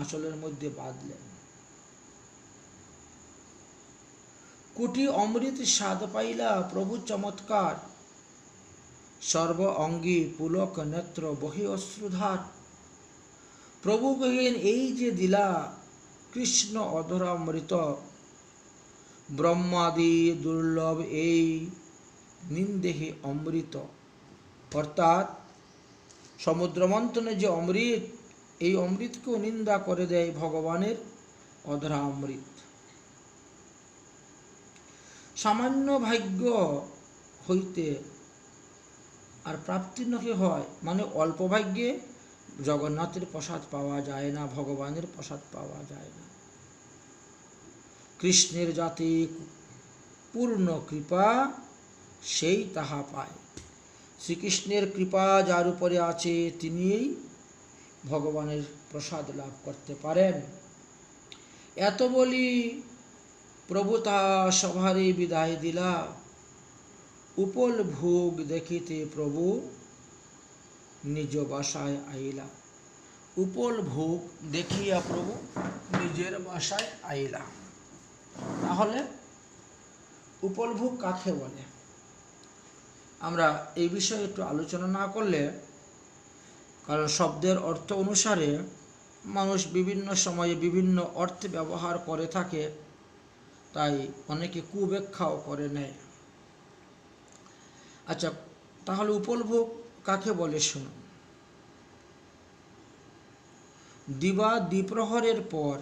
আঁচলের মধ্যে বাঁধলেন। কোটি অমৃত স্বাদ পাইলা প্রভু চমৎকার, সর্ব অঙ্গী পুলক নেত্র বহি অশ্রুধার। প্রভু কহিলেন, এই যে দিলা কৃষ্ণ অধরামৃত, ব্রহ্মাদি দুর্লভ এই নিন্দেহে অমৃত। অর্থাৎ সমুদ্র মন্থনে যে অমৃত, এই অমৃতকেও নিন্দা করে দেয় ভগবানের অধরা অমৃত। সামান্য ভাগ্য হইতে আর প্রাপ্তি নহে হয়, মানে অল্প ভাগ্যে জগন্নাথের প্রসাদ পাওয়া যায় না, ভগবানের প্রসাদ পাওয়া যায় না। কৃষ্ণের যাতে পূর্ণ কৃপা, সেই তাহা পায়। শ্রীকৃষ্ণের কৃপা যার উপরে আছে, তিনিই ভগবানের প্রসাদ লাভ করতে পারেন। এত বলি প্রভু তা সভারে বিদায় দিলা, উপল ভোগ দেখিতে প্রভু নিজ বাসায় আইলা। উপল ভোগ দেখিয়া প্রভু নিজের বাসায় আইলা। তাহলে উপল ভোগ কাকে বলে? আমরা এই বিষয়ে একটু আলোচনা না করলে, কারণ শব্দের অর্থ অনুসারে মানুষ বিভিন্ন সময়ে বিভিন্ন অর্থে ব্যবহার করে থাকে, তাই অনেকে কুব্যাখ্যাও করে নেয়। আচ্ছা, তাহলে উপলভোগ কাকে বলে শুনুন। দিবা দ্বিপ্রহরের পর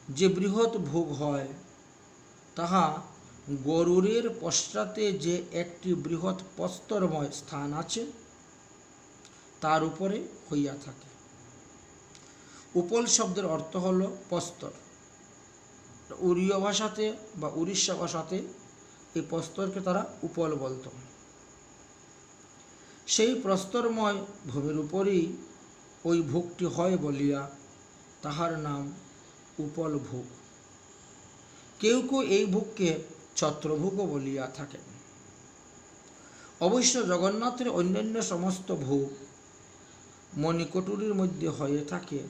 যে বৃহৎ ভোগ হয় তাহা গরুরের পশ্চাতে যে একটি বৃহৎ প্রস্তরময় স্থান আছে তার উপরে হইয়া থাকে। উপল শব্দের অর্থ হল প্রস্তর। উড়িয়া ভাষাতে বা উড়িষ্যা ভাষাতে এই প্রস্তরকে তারা উপল বলত। সেই প্রস্তরময় ভূমির উপরেই ওই ভোগটি হয় বলিয়া তাহার নাম উপল ভোগ। কেউ কেউ এই ভোগকে ছত্রভোগও বলিয়া থাকেন। অবশ্য জগন্নাথের অন্যান্য সমস্ত ভোগ মণিকটুরির মধ্যে হয়ে থাকে,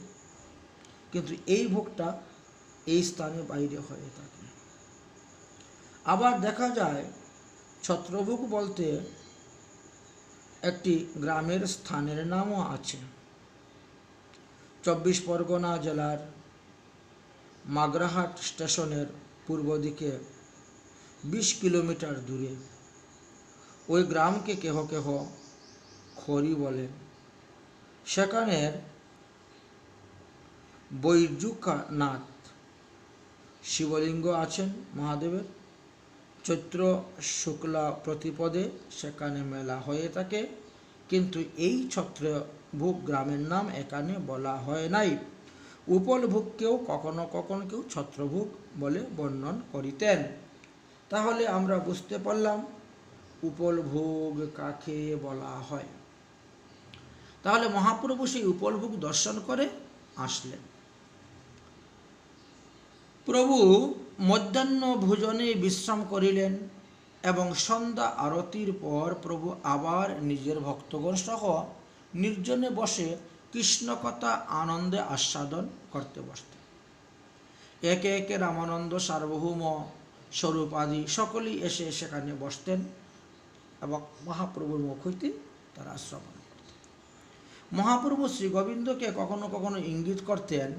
কিন্তু এই ভোগটা এই স্থানে বাইরে হয়ে থাকে। আবার দেখা যায় ছত্রভোগ বলতে একটি গ্রামের স্থানের নামও আছে। 24 পরগনা জেলার মাগরাহাট স্টেশনের পূর্ব দিকে 20 কিলোমিটার দূরে ওই গ্রামকে কেহ কেহ খড়ি বলেন। সেখানের বৈজুকানাথ শিবলিঙ্গ আছেন মহাদেবের। চৈত্র শুক্লা প্রতিপদে সেখানে মেলা হয়ে থাকে, কিন্তু এই ছত্রভোগ গ্রামের নাম এখানে বলা হয় নাই। উপলভোগকেও কখনো কখনো কেউ ছত্রভোগ বলে বর্ণন করিতেন। তাহলে আমরা বুঝতে পারলাম উপলভোগ কাকে বলা হয়। তাহলে মহাপ্রভু সেই উপলভোগ দর্শন করে আসলেন। প্রভু মধ্যাহ্ন ভোজনে বিশ্রাম করিলেন এবং সন্ধ্যা আরতির পর প্রভু আবার নিজের ভক্তগণ সহ নির্জনে বসে কৃষ্ণকথা আনন্দে আস্বাদন করতে বসতেন। একে একে রামানন্দ সার্বভৌম স্বরূপ আদি সকলেই এসে সেখানে বসতেন এবং মহাপ্রভুর মুখ হইতে তারা শ্রবণ করতেন। মহাপ্রভু শ্রী গোবিন্দকে কখনো কখনো ইঙ্গিত করতেন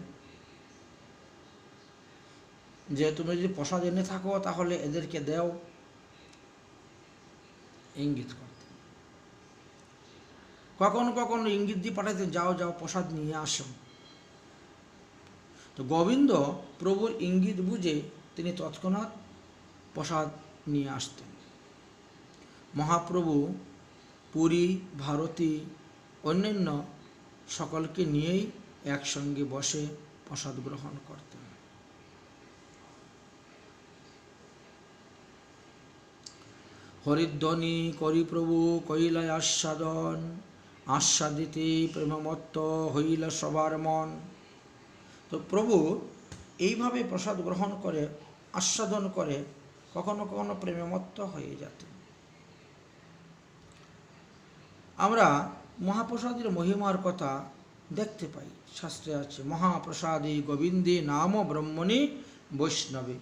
যে তুমি যদি প্রসাদ এনে থাকো তাহলে এদেরকে দেও, ইঙ্গিত করতেন। কখনো কখনো ইঙ্গিত দিয়ে পাঠাতেন, যাও যাও প্রসাদ নিয়ে আসো। তো গোবিন্দ প্রভুর ইঙ্গিত বুঝে তিনি তৎক্ষণাৎ প্রসাদ নিয়ে আসতেন। মহাপ্রভু পুরী, ভারতী, অন্যান্য সকলকে নিয়েই একসঙ্গে বসে প্রসাদ গ্রহণ করতেন। হরিধ্বনি করি প্রভু কইলা আস্বাদন, আস্বাদিতে প্রেমমত্ত হইল সবার মন। তো প্রভু এইভাবে প্রসাদ গ্রহণ করে আস্বাদন করে কখনো কখনো প্রেমমত্ত হয়ে যেতেন। আমরা মহাপ্রসাদের মহিমার কথা দেখতে পাই, শাস্ত্রে আছে মহাপ্রসাদে গোবিন্দে নাম ব্রহ্মণি বৈষ্ণবে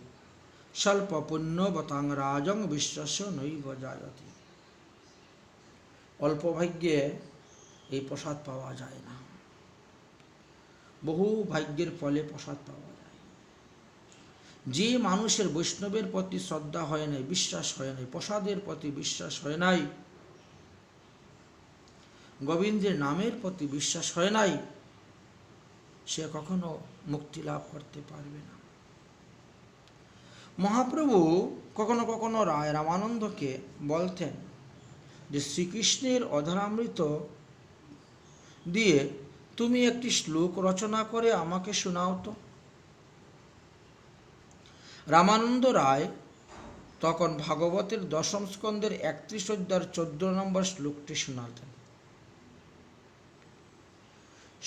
স্বল্প পুণ্যবতাং রাজং বিশ্বাস নৈব জায়তে। অল্প ভাগ্যে এই প্রসাদ পাওয়া যায় না, বহু ভাগ্যের ফলে প্রসাদ পাওয়া যায়। যে মানুষের বৈষ্ণবের প্রতি শ্রদ্ধা হয় নাই, বিশ্বাস হয় নাই, প্রসাদের প্রতি বিশ্বাস হয় নাই, গোবিন্দের নামের প্রতি বিশ্বাস হয় নাই, সে কখনো মুক্তি লাভ করতে পারবে না। মহাপ্রভু কখনো কখনো রায় রামানন্দকে বলতেন যে শ্রীকৃষ্ণের অধরামৃত দিয়ে তুমি একটি শ্লোক রচনা করে আমাকে শোনাও তো। রামানন্দ রায় তখন ভাগবতের 10ম স্কন্ধের 31 অধ্যায়ের 14 নম্বর শ্লোকটি শোনাতেন।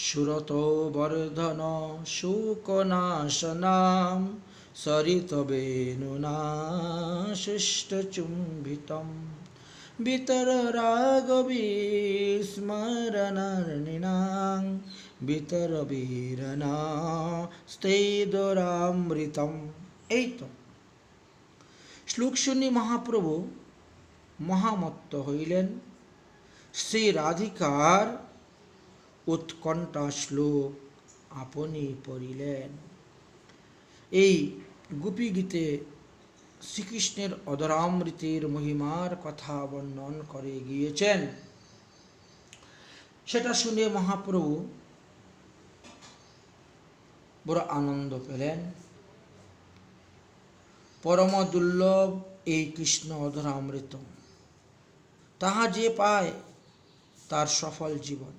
সুরত বর্ধন শোকনাশনাম সরিতবেনুনা শিষ্টচুম্বিতম বিতর রাগবিস্মরণার্ণিনাং বিতর বীরনা স্থৈদরামৃতম। এই তো শ্লোক শুনি মহাপ্রভু মহামত্ত হইলেন। শ্রী রাধিকার উৎকণ্ঠা শ্লোক আপনি পড়িলেন। এই গোপী গীতে শ্রীকৃষ্ণের অধরামৃতের মহিমার কথা বর্ণন করে গিয়েছেন। সেটা শুনে মহাপ্রভু বড় আনন্দ পেলেন। পরম দুর্লভ এই কৃষ্ণ অধরামৃত, তাহা যে পায় তার সফল জীবন।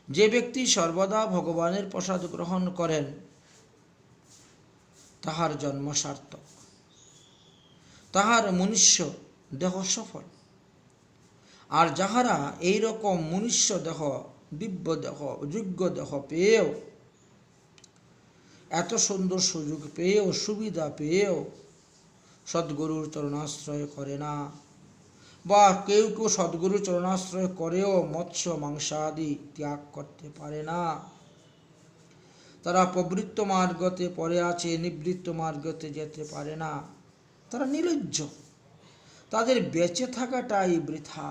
যে ব্যক্তি সর্বদা ভগবানের প্রসাদ গ্রহণ করেন তাহার জন্ম সার্থক, তাহার মনুষ্য দেহ সফল। আর যাহারা এই রকম মনুষ্য দেহ, দিব্য দেহ, যোগ্য দেহ পেয়েও, এত সুন্দর সুযোগ পেয়েও, সুবিধা পেয়েও সদ্গুরুর চরণাশ্রয় করে না, বা কেউ কেউ সদ্গুরুর চরণাশ্রয় করেও মৎস্য মাংসাদি ত্যাগ করতে পারে না, তারা প্রবৃত্ত মার্গতে পড়ে আছে, নিবৃত্ত মার্গতে যেতে পারে না, তারা নির্লজ্জ, তাদের বেঁচে থাকাটাই বৃথা।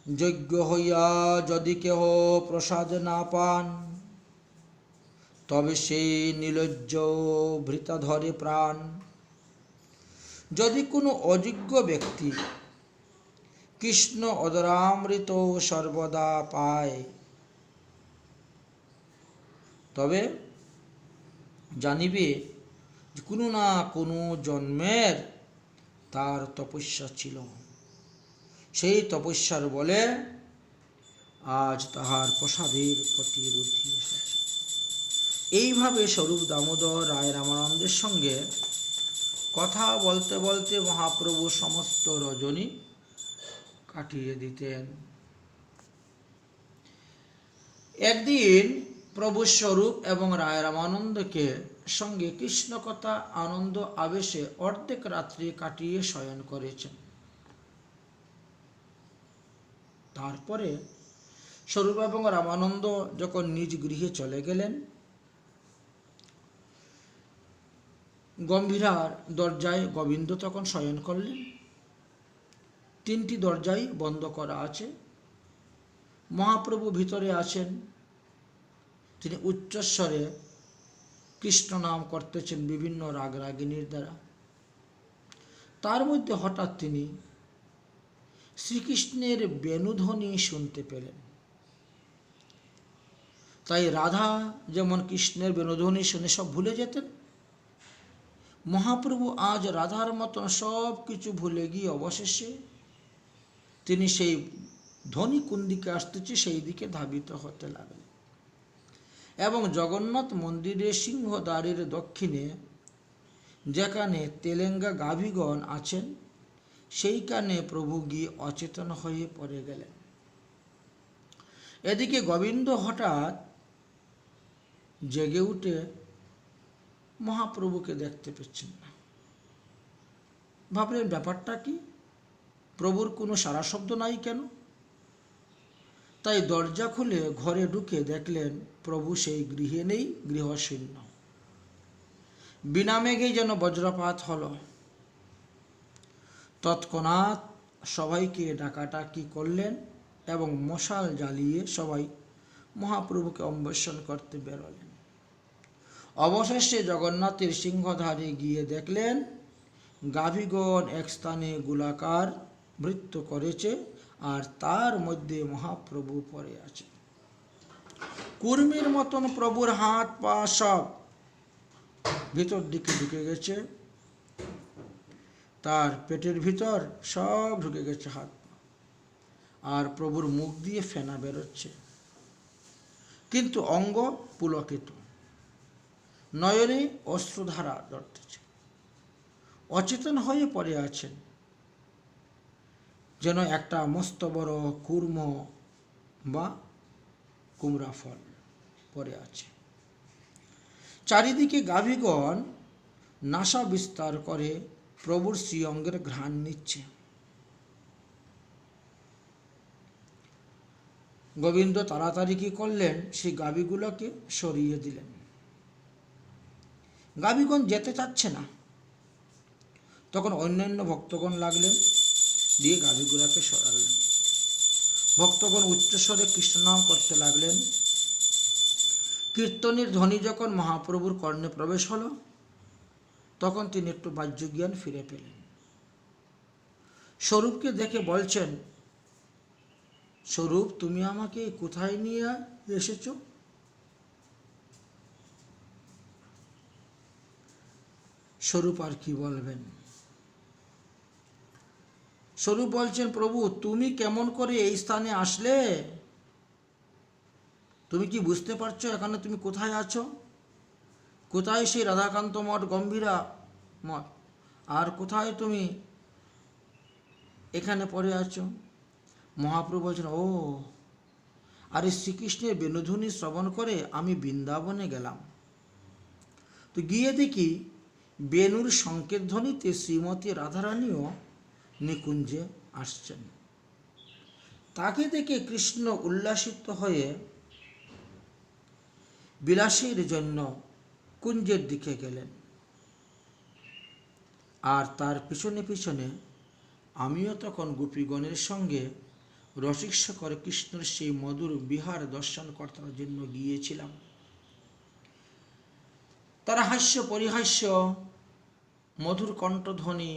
যোগ্য হইয়া যদি কেহ প্রসাদ না পান, তবে সেই নির্লজ্জ ভৃতা ধরে প্রাণ। যদি কোনো অযোগ্য ব্যক্তি কৃষ্ণ অধরামৃত সর্বদা পায়, তবে জানিবে কোনো না কোনো জন্মের তার তপস্যা ছিল, সেই তপস্যার বলে আজ তাহার প্রসাদের প্রতি রুদ্ধি এসেছে। এইভাবে স্বরূপ দামোদর রায় রামানন্দের সঙ্গে কথা বলতে বলতে মহাপ্রভু সমস্ত রজনী কাটিয়ে দিতেন। একদিন প্রভু স্বরূপ এবং রায় রামানন্দকে সঙ্গে কৃষ্ণকথা আনন্দ আবেশে অর্ধেক রাত্রি কাটিয়ে শয়ন করেছেন। তারপরে স্বরূপ এবং রামানন্দ যখন নিজ গৃহে চলে গেলেন, গম্ভীরার দরজায় গোবিন্দ তখন শয়ন করলেন। 3টি দরজাই বন্ধ করা আছে। মহাপ্রভু ভিতরে আছেন, তিনি উচ্চস্বরে কৃষ্ণ নাম করতেছেন বিভিন্ন রাগ রাগিনীর দ্বারা। তার মধ্যে হঠাৎ তিনি শ্রীকৃষ্ণের বেণুধ্বনি শুনতে পেলেন। তাই রাধা যেমন কৃষ্ণের বেণুধ্বনি শুনে সব ভুলে যেতেন, মহাপ্রভু আজ রাধার মতন সব কিছু ভুলে গিয়ে অবশেষে তিনি সেই ধ্বনি কোন দিকে আসতেছে সেই দিকে ধাবিত হতে লাগলেন। এবং জগন্নাথ মন্দিরের সিংহদ্বারের দক্ষিণে যেখানে তেলেঙ্গা গাভীগণ আছেন, সেইখানে প্রভু গিয়ে অচেতন হয়ে পড়ে গেলেন। এদিকে গোবিন্দ হঠাৎ জেগে উঠে মহাপ্রভুকে দেখতে পেয়েছেন না। ভাবলেন ব্যাপারটা কি, প্রভুর কোনো সারা শব্দ নাই কেন? তাই দরজা খুলে ঘরে ঢুকে দেখলেন প্রভু সেই গৃহে নেই, গৃহশূন্য। বিনা মেঘেই যেন বজ্রপাত হলো। তৎক্ষণাৎ সবাইকে ডাকাডাকি করলেন এবং মশাল জ্বালিয়ে সবাই মহাপ্রভুকে অন্বেষণ করতে বেরোলেন। অবশেষে জগন্নাথের সিংহদ্বারে গিয়ে দেখলেন গাভীগণ এক স্থানে গোলাকার বৃত্ত করেছে, আর তার মধ্যে মহাপ্রভু পড়ে আছে। কুর্মীর মতন প্রভুর হাত পা সব ভিতর দিকে ঢুকে গেছে, তার পেটের ভিতর সব ঢুকে গেছে হাত পা, আর প্রভুর মুখ দিয়ে ফেনা বেরোচ্ছে, কিন্তু অঙ্গ পুলকিত, নয়নে অশ্রুধারা ঝরতেছে, অচেতন হয়ে পড়ে আছেন, যেন একটা মস্ত বড় কুর্ম বা কুমড়া ফল পড়ে আছে। চারিদিকে গাভীগণ নাসা বিস্তার করে প্রভুর শ্রীঅঙ্গের ঘ্রাণ নিচ্ছে। গোবিন্দ তাড়াতাড়ি কি করলেন, সেই গাভীগুলোকে সরিয়ে দিলেন। গাভীগণ যেতে চাচ্ছে না। তখন অন্যান্য ভক্তগণ লাগলেন, দিয়ে গাভীগুলোকে সরালেন। ভক্তগণ উচ্চস্বরে কৃষ্ণনাম করতে লাগলেন। কীর্তনের ধ্বনি যখন মহাপ্রভুর কর্ণে প্রবেশ হলো, তখন তিনি একটু বাহ্য জ্ঞান ফিরে পেলেন। স্বরূপকে দেখে বলছেন, স্বরূপ তুমি আমাকে কোথায় নিয়ে এসেছো? স্বরূপ আর কি বলবেন? স্বরূপ বলছেন, প্রভু তুমি কেমন করে এই স্থানে আসলে? তুমি কি বুঝতে পারছো এখানে তুমি কোথায় আছো? কোথায় সেই রাধাকান্ত মঠ, গম্ভীরা মঠ, আর কোথায় তুমি এখানে পড়ে আছো? মহাপ্রভু বলছেন, ও আরে শ্রীকৃষ্ণের বেণুধ্বনি শ্রবণ করে আমি বৃন্দাবনে গেলাম, তো গিয়ে দেখি বেণুর সংকেত ধ্বনিতে শ্রীমতী রাধারানীও নিকুঞ্জে আসছেন। তাকে দেখে কৃষ্ণ উল্লাসিত হয়ে বিলাসের জন্য কুঞ্জের দিকে গেলেন, আর তার পিছনে পিছনে আমিও তখন গোপীগণের সঙ্গে রসিকস্য করে কৃষ্ণের সেই মধুর বিহার দর্শন করার জন্য গিয়েছিলাম। তারা হাস্য পরিহাস্য, মধুর কণ্ঠধ্বনি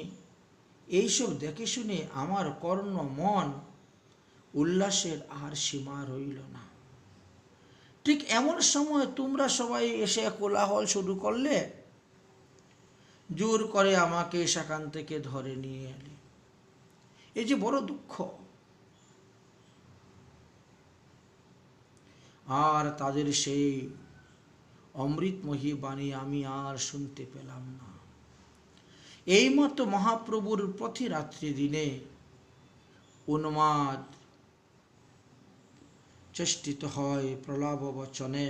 এইসব দেখে শুনে আমার কর্ণ মন উল্লাসের আর সীমা রইল না। ঠিক এমন সময় তোমরা সবাই এসে কোলাহল শুরু করলে, জোর করে আমাকে সেখান থেকে ধরে নিয়ে এলে। এই যে বড় দুঃখ। আর তাদের সেই অমৃতময়ী বাণী আমি আর শুনতে পেলাম না। এইমাত্র মহাপ্রভুর প্রতিরাত্রি দিনে উন্মাদ চেষ্টিত হয় প্রলাপ বচনে।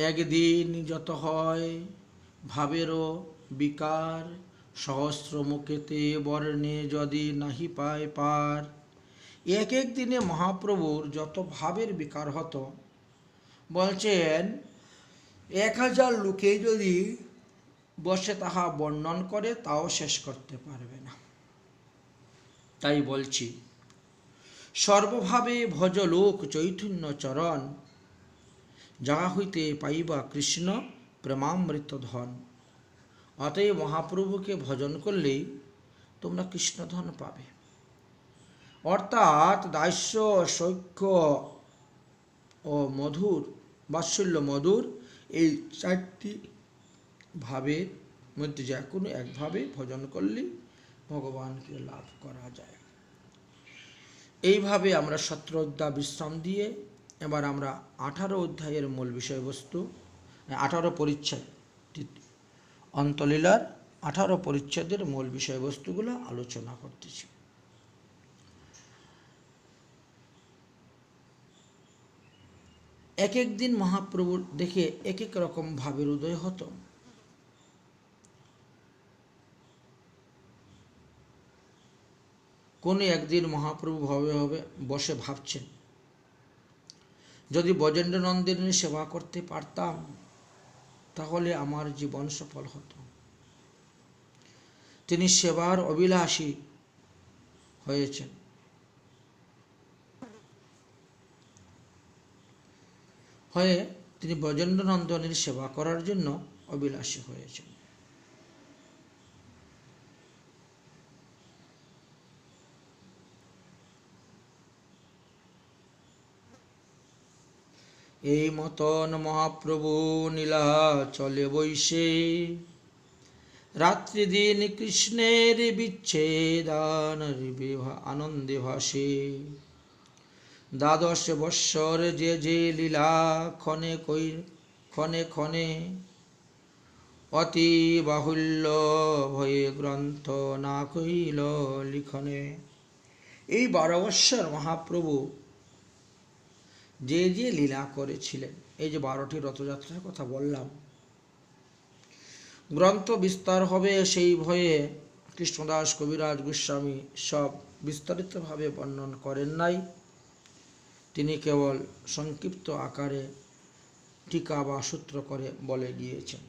একদিন যত হয় ভাবেরও বিকার, সহস্র মুখেতে বর্ণে যদি নাহি পায় পার। এক এক দিনে মহাপ্রভুর যত ভাবের বিকার হতো, বলছেন 1000 লোকে যদি বসে তাহা বর্ণন করে তাও শেষ করতে পারবে না। তাই বলছি, সর্বভাবে ভজ লোক চৈতন্য চরণ, যাহা হইতে পাইবা কৃষ্ণ প্রেমামৃত ধন। অতএব মহাপ্রভুকে ভজন করলেই তোমরা কৃষ্ণধন পাবে। অর্থাৎ দাস্য, সৌখ্য ও মধুর, বাৎসল্য মধুর, এই 4টি ভাবের মধ্যে যে কোনো একভাবে ভজন করলেই ভগবানকে লাভ করা যায়। এইভাবে আমরা 17 অধ্যায় বিশ্রাম দিয়ে এবার আমরা 18 অধ্যায়ের মূল বিষয়বস্তু, 18 পরিচ্ছেদ, অন্তলীলার 18 পরিচ্ছেদের মূল বিষয়বস্তুগুলো আলোচনা করতেছি। এক এক দিন মহাপ্রভুর দেখে এক এক রকম ভাবের উদয় হতো। কোনো একদিন মহাপ্রভু ভাবে বসে ভাবছেন, যদি ব্রজেন্দ্র নন্দিনীর সেবা করতে পারতাম তাহলে আমার জীবন সফল হতো। তিনি সেবার অভিলাষী হয়েছেন। হয়ে তিনি ব্রজেন্দ্র নন্দনের সেবা করার জন্য অভিলাষী হয়েছেন। এই মতন মহাপ্রভু নীলা চলে বৈশে, রাত্রি দিন কৃষ্ণের বিচ্ছেদান আনন্দে ভাসে। 12 বৎসর যে যে লীলা ক্ষণে ক্ষণে, অতি বাহুল্য ভয়ে গ্রন্থ না কইল লিখনে। এই 12 বৎসর মহাপ্রভু যে যে লীলা করেছিলেন, এই যে 12টি রথযাত্রার কথা বললাম, গ্রন্থ বিস্তার হবে সেই ভয়ে কৃষ্ণদাস কবিরাজ গোস্বামী সব বিস্তারিতভাবে বর্ণন করেন নাই। তিনি কেবল সংক্ষিপ্ত আকারে টিকা বা সূত্র করে বলে গিয়েছেন।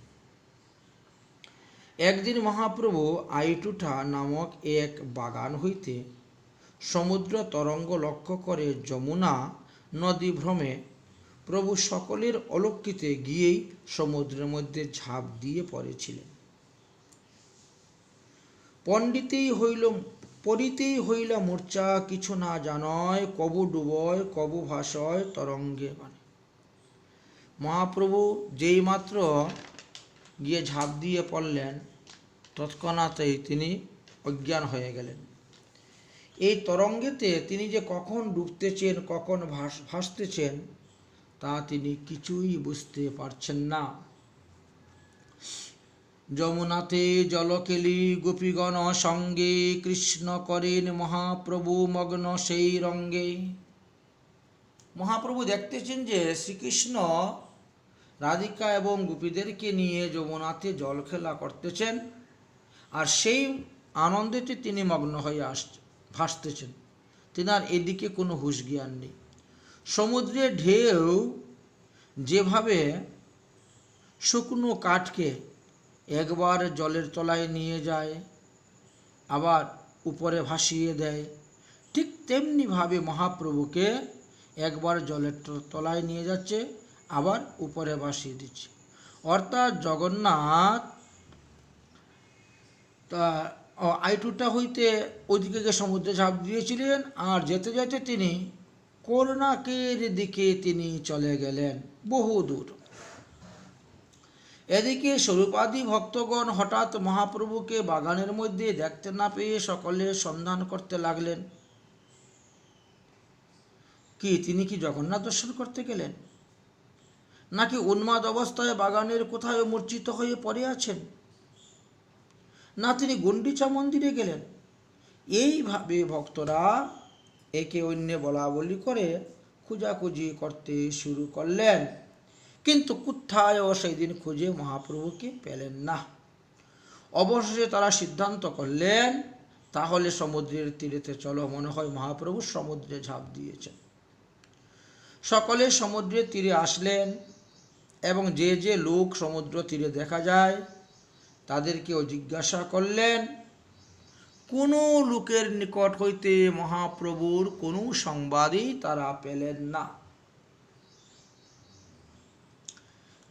একদিন মহাপ্রভু আইটুঠা নামক এক বাগান হইতে সমুদ্র তরঙ্গ লক্ষ্য করে যমুনা নদী ভ্রমে প্রভু সকলের অলক্ষিতে গিয়েই সমুদ্রের মধ্যে ঝাঁপ দিয়ে পড়েছিলেন। পণ্ডিতেই হইল পরিতেই হইলা মূর্ছা, কিছু না জানয়, কবু ডুবয় কবু ভাসয় তরঙ্গে। মানে মহাপ্রভু যেই মাত্র গিয়ে ঝাঁপ দিয়ে পড়লেন, তৎক্ষণাতেই তিনি অজ্ঞান হয়ে গেলেন। এই তরঙ্গেতে তিনি যে কখন ডুবতেছেন, কখন ভাসতেছেন, তা তিনি কিছুই বুঝতে পারছেন না। যমুনাতে জলকেলি গোপীগণ সঙ্গে, কৃষ্ণ করেন মহাপ্রভু মগ্ন সেই রঙ্গে। মহাপ্রভু দেখতেছেন যে শ্রীকৃষ্ণ রাধিকা এবং গোপীদেরকে নিয়ে যমুনাতে জল খেলা করতেছেন, আর সেই আনন্দেতে তিনি মগ্ন হয়ে ভাসতেছেন। তিনার এদিকে কোনো হুঁশ জ্ঞান নেই। সমুদ্রের ঢেউ যেভাবে শুকনো কাঠকে একবার জলের তলায় নিয়ে যায়, আবার উপরে ভাসিয়ে দেয়, ঠিক তেমনিভাবে মহাপ্রভুকে একবার জলের তলায় নিয়ে যাচ্ছে, আবার উপরে ভাসিয়ে দিচ্ছে। অর্থাৎ জগন্নাথ তা আইটুটা হইতে ওইদিকে গিয়ে সমুদ্রে ঝাঁপ দিয়েছিলেন, আর যেতে যেতে তিনি কর্ণাকের দিকে তিনি চলে গেলেন বহু দূর। এদিকে স্বরূপাদি ভক্তগণ হঠাৎ মহাপ্রভুকে বাগানের মধ্যে দেখতে না পেয়ে সকলে সন্ধান করতে লাগলেন। তিনি কি জগন্নাথ দর্শন করতে গেলেন, নাকি উন্মাদ অবস্থায় বাগানের কোথায় মূর্ছিত হয়ে পড়ে আছেন, না তিনি গুন্ডিচা মন্দিরে গেলেন? এইভাবে ভক্তরা একে অন্যে বলা বলি করে খোঁজাখুঁজি করতে শুরু করলেন, কিন্তু কোথায়ও সেই দিন খুঁজে মহাপ্রভুকে পেলেন না। অবশেষে তারা সিদ্ধান্ত করলেন, তাহলে সমুদ্রের তীরেতে চলো, মনে হয় মহাপ্রভু সমুদ্রে ঝাঁপ দিয়েছেন। সকলে সমুদ্রের তীরে আসলেন এবং যে যে লোক সমুদ্র তীরে দেখা যায় তাদেরকেও জিজ্ঞাসা করলেন। কোনো লোকের নিকট হইতে মহাপ্রভুর কোনো সংবাদই তারা পেলেন না।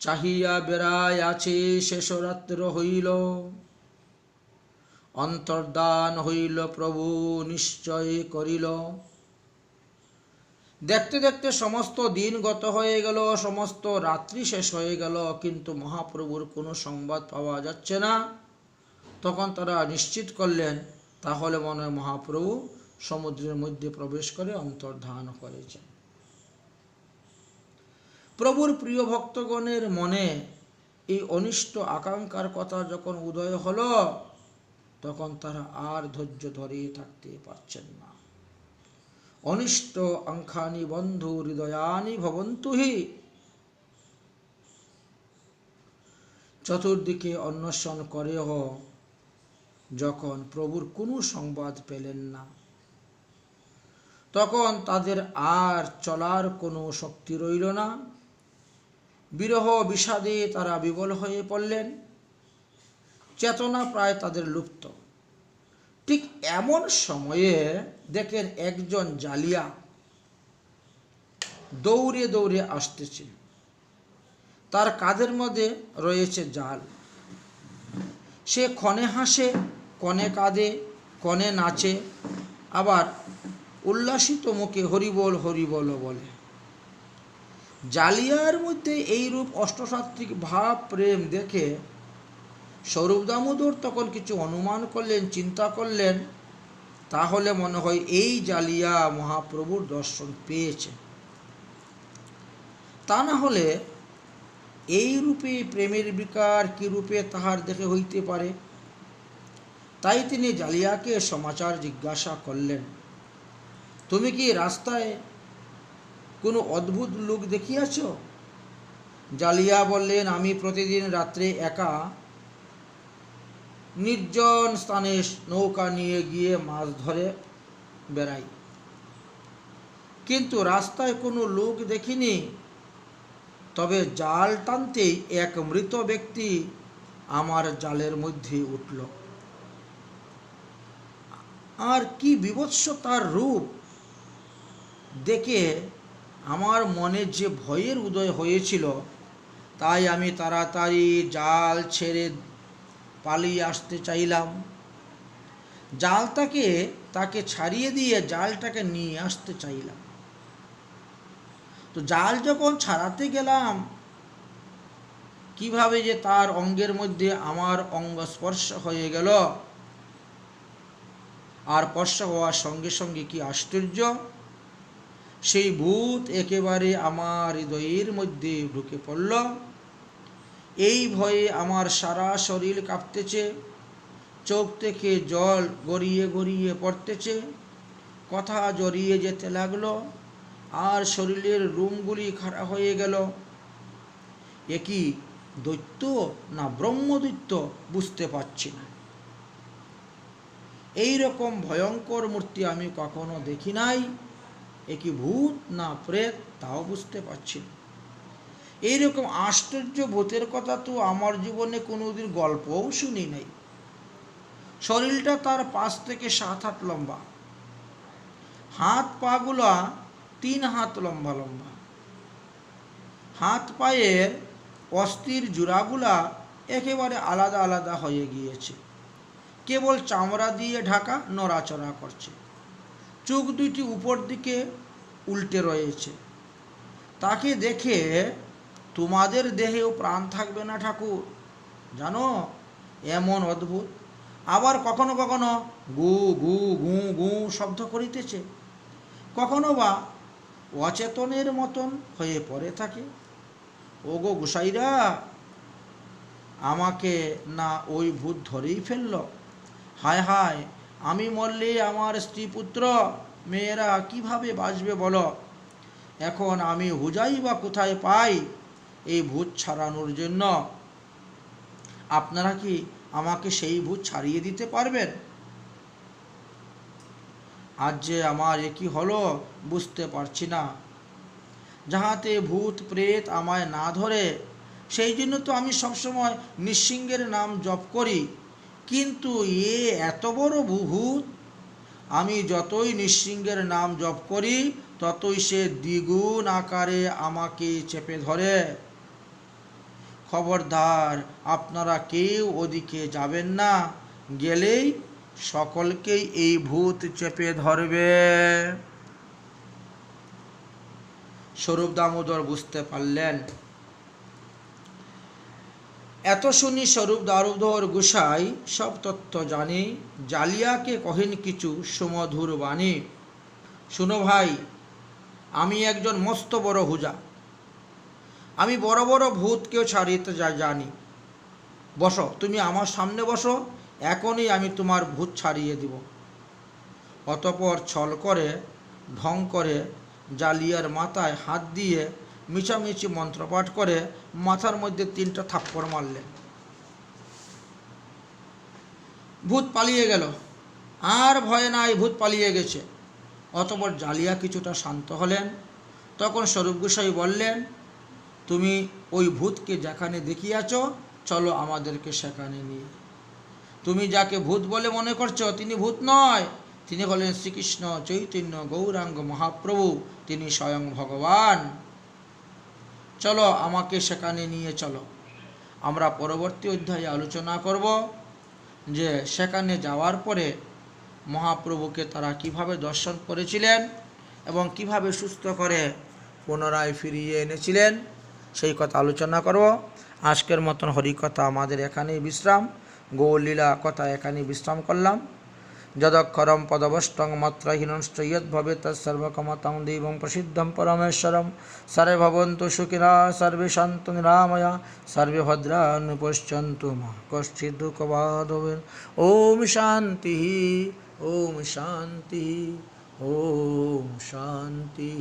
চাহিয়া বেড়ায় আছে শেষরাত্র হইল, অন্তর্ধান হইল প্রভু নিশ্চয় করিল। দেখতে দেখতে সমস্ত দিন গত হয়ে গেল, সমস্ত রাত্রি শেষ হয়ে গেল, কিন্তু মহাপ্রভুর কোনো সংবাদ পাওয়া যাচ্ছে না। তখন তারা নিশ্চিত করলেন, তাহলে মনে হয় মহাপ্রভু সমুদ্রের মধ্যে প্রবেশ করে অন্তর্ধান করেছেন। প্রভুর প্রিয় ভক্তগণের মনে এই অনিষ্ট আকাঙ্ক্ষার কথা যখন উদয় হলো, তখন তারা আর ধৈর্য ধরে থাকতে পারছেন না। অনিষ্ট আঙ্খানি বন্ধু হৃদয়ানি ভবন্তু হি। চতুর্দিকে অন্বেষণ করেও যখন প্রভুর কোনো সংবাদ পেলেন না, তখন তাদের আর চলার কোনো শক্তি রইল না। বিরহ বিষাদে তারা বিবল হয়ে পড়লেন, চেতনা প্রায় তাদের লুপ্ত। ঠিক এমন সময়ে দেখেন একজন জালিয়া দৌড়ে দৌড়ে আসতেছে, তার কাঁধের মধ্যে রয়েছে জাল। সে ক্ষণে হাসে, ক্ষণে কাঁদে, ক্ষণে নাচে, আবার উল্লাসিত মুখে হরিবল হরিবল বলে। জালিয়ার মধ্যে এইরূপ অষ্টসাত্ত্বিক ভাব প্রেম দেখে স্বরূপ দামোদর তখন কিছু অনুমান করলেন, চিন্তা করলেন, তাহলে মনে হয় এই জালিয়া মহাপ্রভুর দর্শন পেয়েছে। তা না হলে এই রূপে প্রেমের বিকার কি রূপে তাহার দেখে হইতে পারে? তাই তিনি জালিয়াকে সমাচার জিজ্ঞাসা করলেন, তুমি কি রাস্তায় কোনো অদ্ভুত লোক দেখিয়াছ? জালিয়া বললেন, আমি প্রতিদিন রাত্রে একা নির্জন স্থানে নৌকা নিয়ে গিয়ে মাছ ধরে বেড়াই, কিন্তু রাস্তায় কোনো লোক দেখিনি। তবে জাল টানতেই এক মৃত ব্যক্তি আমার জালের মধ্যে উঠল, আর কি বিভৎস তার রূপ দেখে আমার মনে যে ভয়ের উদয় হয়েছিল, তাই আমি তাড়াতাড়ি জাল ছেড়ে পালিয়ে আসতে চাইলাম। জালটাকে তাকে ছাড়িয়ে দিয়ে জালটাকে নিয়ে আসতে চাইলাম। তো জাল যখন ছাড়াতে গেলাম, কিভাবে যে তার অঙ্গের মধ্যে আমার অঙ্গ স্পর্শ হয়ে গেল, আর স্পর্শ হওয়ার সঙ্গে সঙ্গে কি আশ্চর্য, সেই ভূত একেবারে আমার হৃদয়ের মধ্যে ঢুকে পড়ল। এই ভয়ে আমার সারা শরীর কাঁপতেছে, চোখ থেকে জল গড়িয়ে গড়িয়ে পড়তেছে, কথা জড়িয়ে যেতে লাগলো, আর শরীরের রুমগুলি খাড়া হয়ে গেল। এ কি দৈত্য না ব্রহ্মদৈত্য বুঝতে পারছি না। এই রকম ভয়ঙ্কর মূর্তি আমি কখনো দেখি নাই। এ কি ভূত না প্রেত তাও বুঝতে পারছি না। এইরকম আশ্চর্য ভূতের কথা তো আমার জীবনে কোনোদিন গল্পও শুনি নাই। শরীরটা তার 5 থেকে 7 হাত লম্বা, হাত পাগুলা 3 হাত লম্বা লম্বা, হাত পায়ের অস্থির জোড়াগুলা একেবারে আলাদা আলাদা হয়ে গিয়েছে, কেবল চামড়া দিয়ে ঢাকা, নড়াচড়া করছে। চোখ দুটি উপর দিকে উল্টে রয়েছে। তাকে দেখে তোমাদের দেহেও প্রাণ থাকবে না ঠাকুর, জানো, এমন অদ্ভুত। আবার কখনো কখনো গু গু গু গু শব্দ করিতেছে, কখনো বা অচেতনের মতন হয়ে পড়ে থাকে। ওগো গোসাইরা, আমাকে না ওই ভূত ধরেই ফেলল। হায় হায়, আমি মরলে আমার স্ত্রী পুত্র মেয়েরা কিভাবে বাঁচবে বলো? এখন আমি হুজাই বা কোথায় পাই এই ভূত ছাড়ানোর জন্য? আপনারা কি আমাকে সেই ভূত ছাড়িয়ে দিতে পারবেন? আজ যে আমার এ কি হলো বুঝতে পারছি না। যাহাতে ভূত প্রেত আমায় না ধরে, সেই জন্য তো আমি সবসময় নৃসিংহের নাম জপ করি। কিন্তু এ এত বড় ভূত, আমি যতই নৃসিংহের নাম জপ করি ততই সে দ্বিগুণ আকারে আমাকে চেপে ধরে। খবরদার, আপনারা কেউ ওদিকে যাবেন না, গেলেই সকলকেই এই ভূত চেপে ধরবে। স্বরূপ দামোদর বুঝতে পারলেন। এত শুনি স্বরূপ দামোদর গোসাই সব তথ্য জানি, জালিয়াকে কহেন কিছু সুমধুর বাণী। শুনো ভাই, আমি একজন মস্ত বড় হুজা, আমি বড় বড় ভূতকেও ছাড়িতে জানি। বসো, তুমি আমার সামনে বসো, এখনই আমি তোমার ভূত ছাড়িয়ে দিব। অতঃপর ছল করে ঢং করে জালিয়ার মাথায় হাত দিয়ে মিছামিছি মন্ত্রপাঠ করে মাথার মধ্যে 3টা থাপ্পড় মারলেন। ভূত পালিয়ে গেল, আর ভয় নাই, ভূত পালিয়ে গেছে। অতঃপর জালিয়া কিছুটা শান্ত হলেন। তখন স্বরূপ গোসাই বললেন, তুমি ওই ভূতকে যেখানে দেখিয়াছ, চলো আমাদেরকে সেখানে নিয়ে। তুমি যাকে ভূত বলে মনে করছো তিনি ভূত নয়, তিনি হলেন শ্রীকৃষ্ণ চৈতন্য গৌরাঙ্গ মহাপ্রভু, তিনি স্বয়ং ভগবান। চলো, আমাকে সেখানে নিয়ে চলো। আমরা পরবর্তী অধ্যায়ে আলোচনা করব যে সেখানে যাওয়ার পরে মহাপ্রভুকে তারা কিভাবে দর্শন করেছিলেন এবং কিভাবে সুস্থ করে পুনরায় ফিরিয়ে এনেছিলেন, সেই কথা আলোচনা করব। আজকের মতন হরিকথা আমাদের এখানেই বিশ্রাম, গৌলীলা কথা এখানেই বিশ্রাম করলাম। যদক্ষরম পদবষ্টং মাত্রাহীনশ্চ যদ্ভবে তৎসর্বকমতং দেবং প্রসিদ্ধং পরমেশ্বরম। সর্বে ভবন্তু সুখিনঃ, সর্বে সন্তু নিরাময়া, সর্বে ভদ্রাণি পশ্যন্তু মা কশ্চিৎ দুঃখভাগ্ ভবেৎ। ওম শান্তি, ওম শান্তি, ওম শান্তি।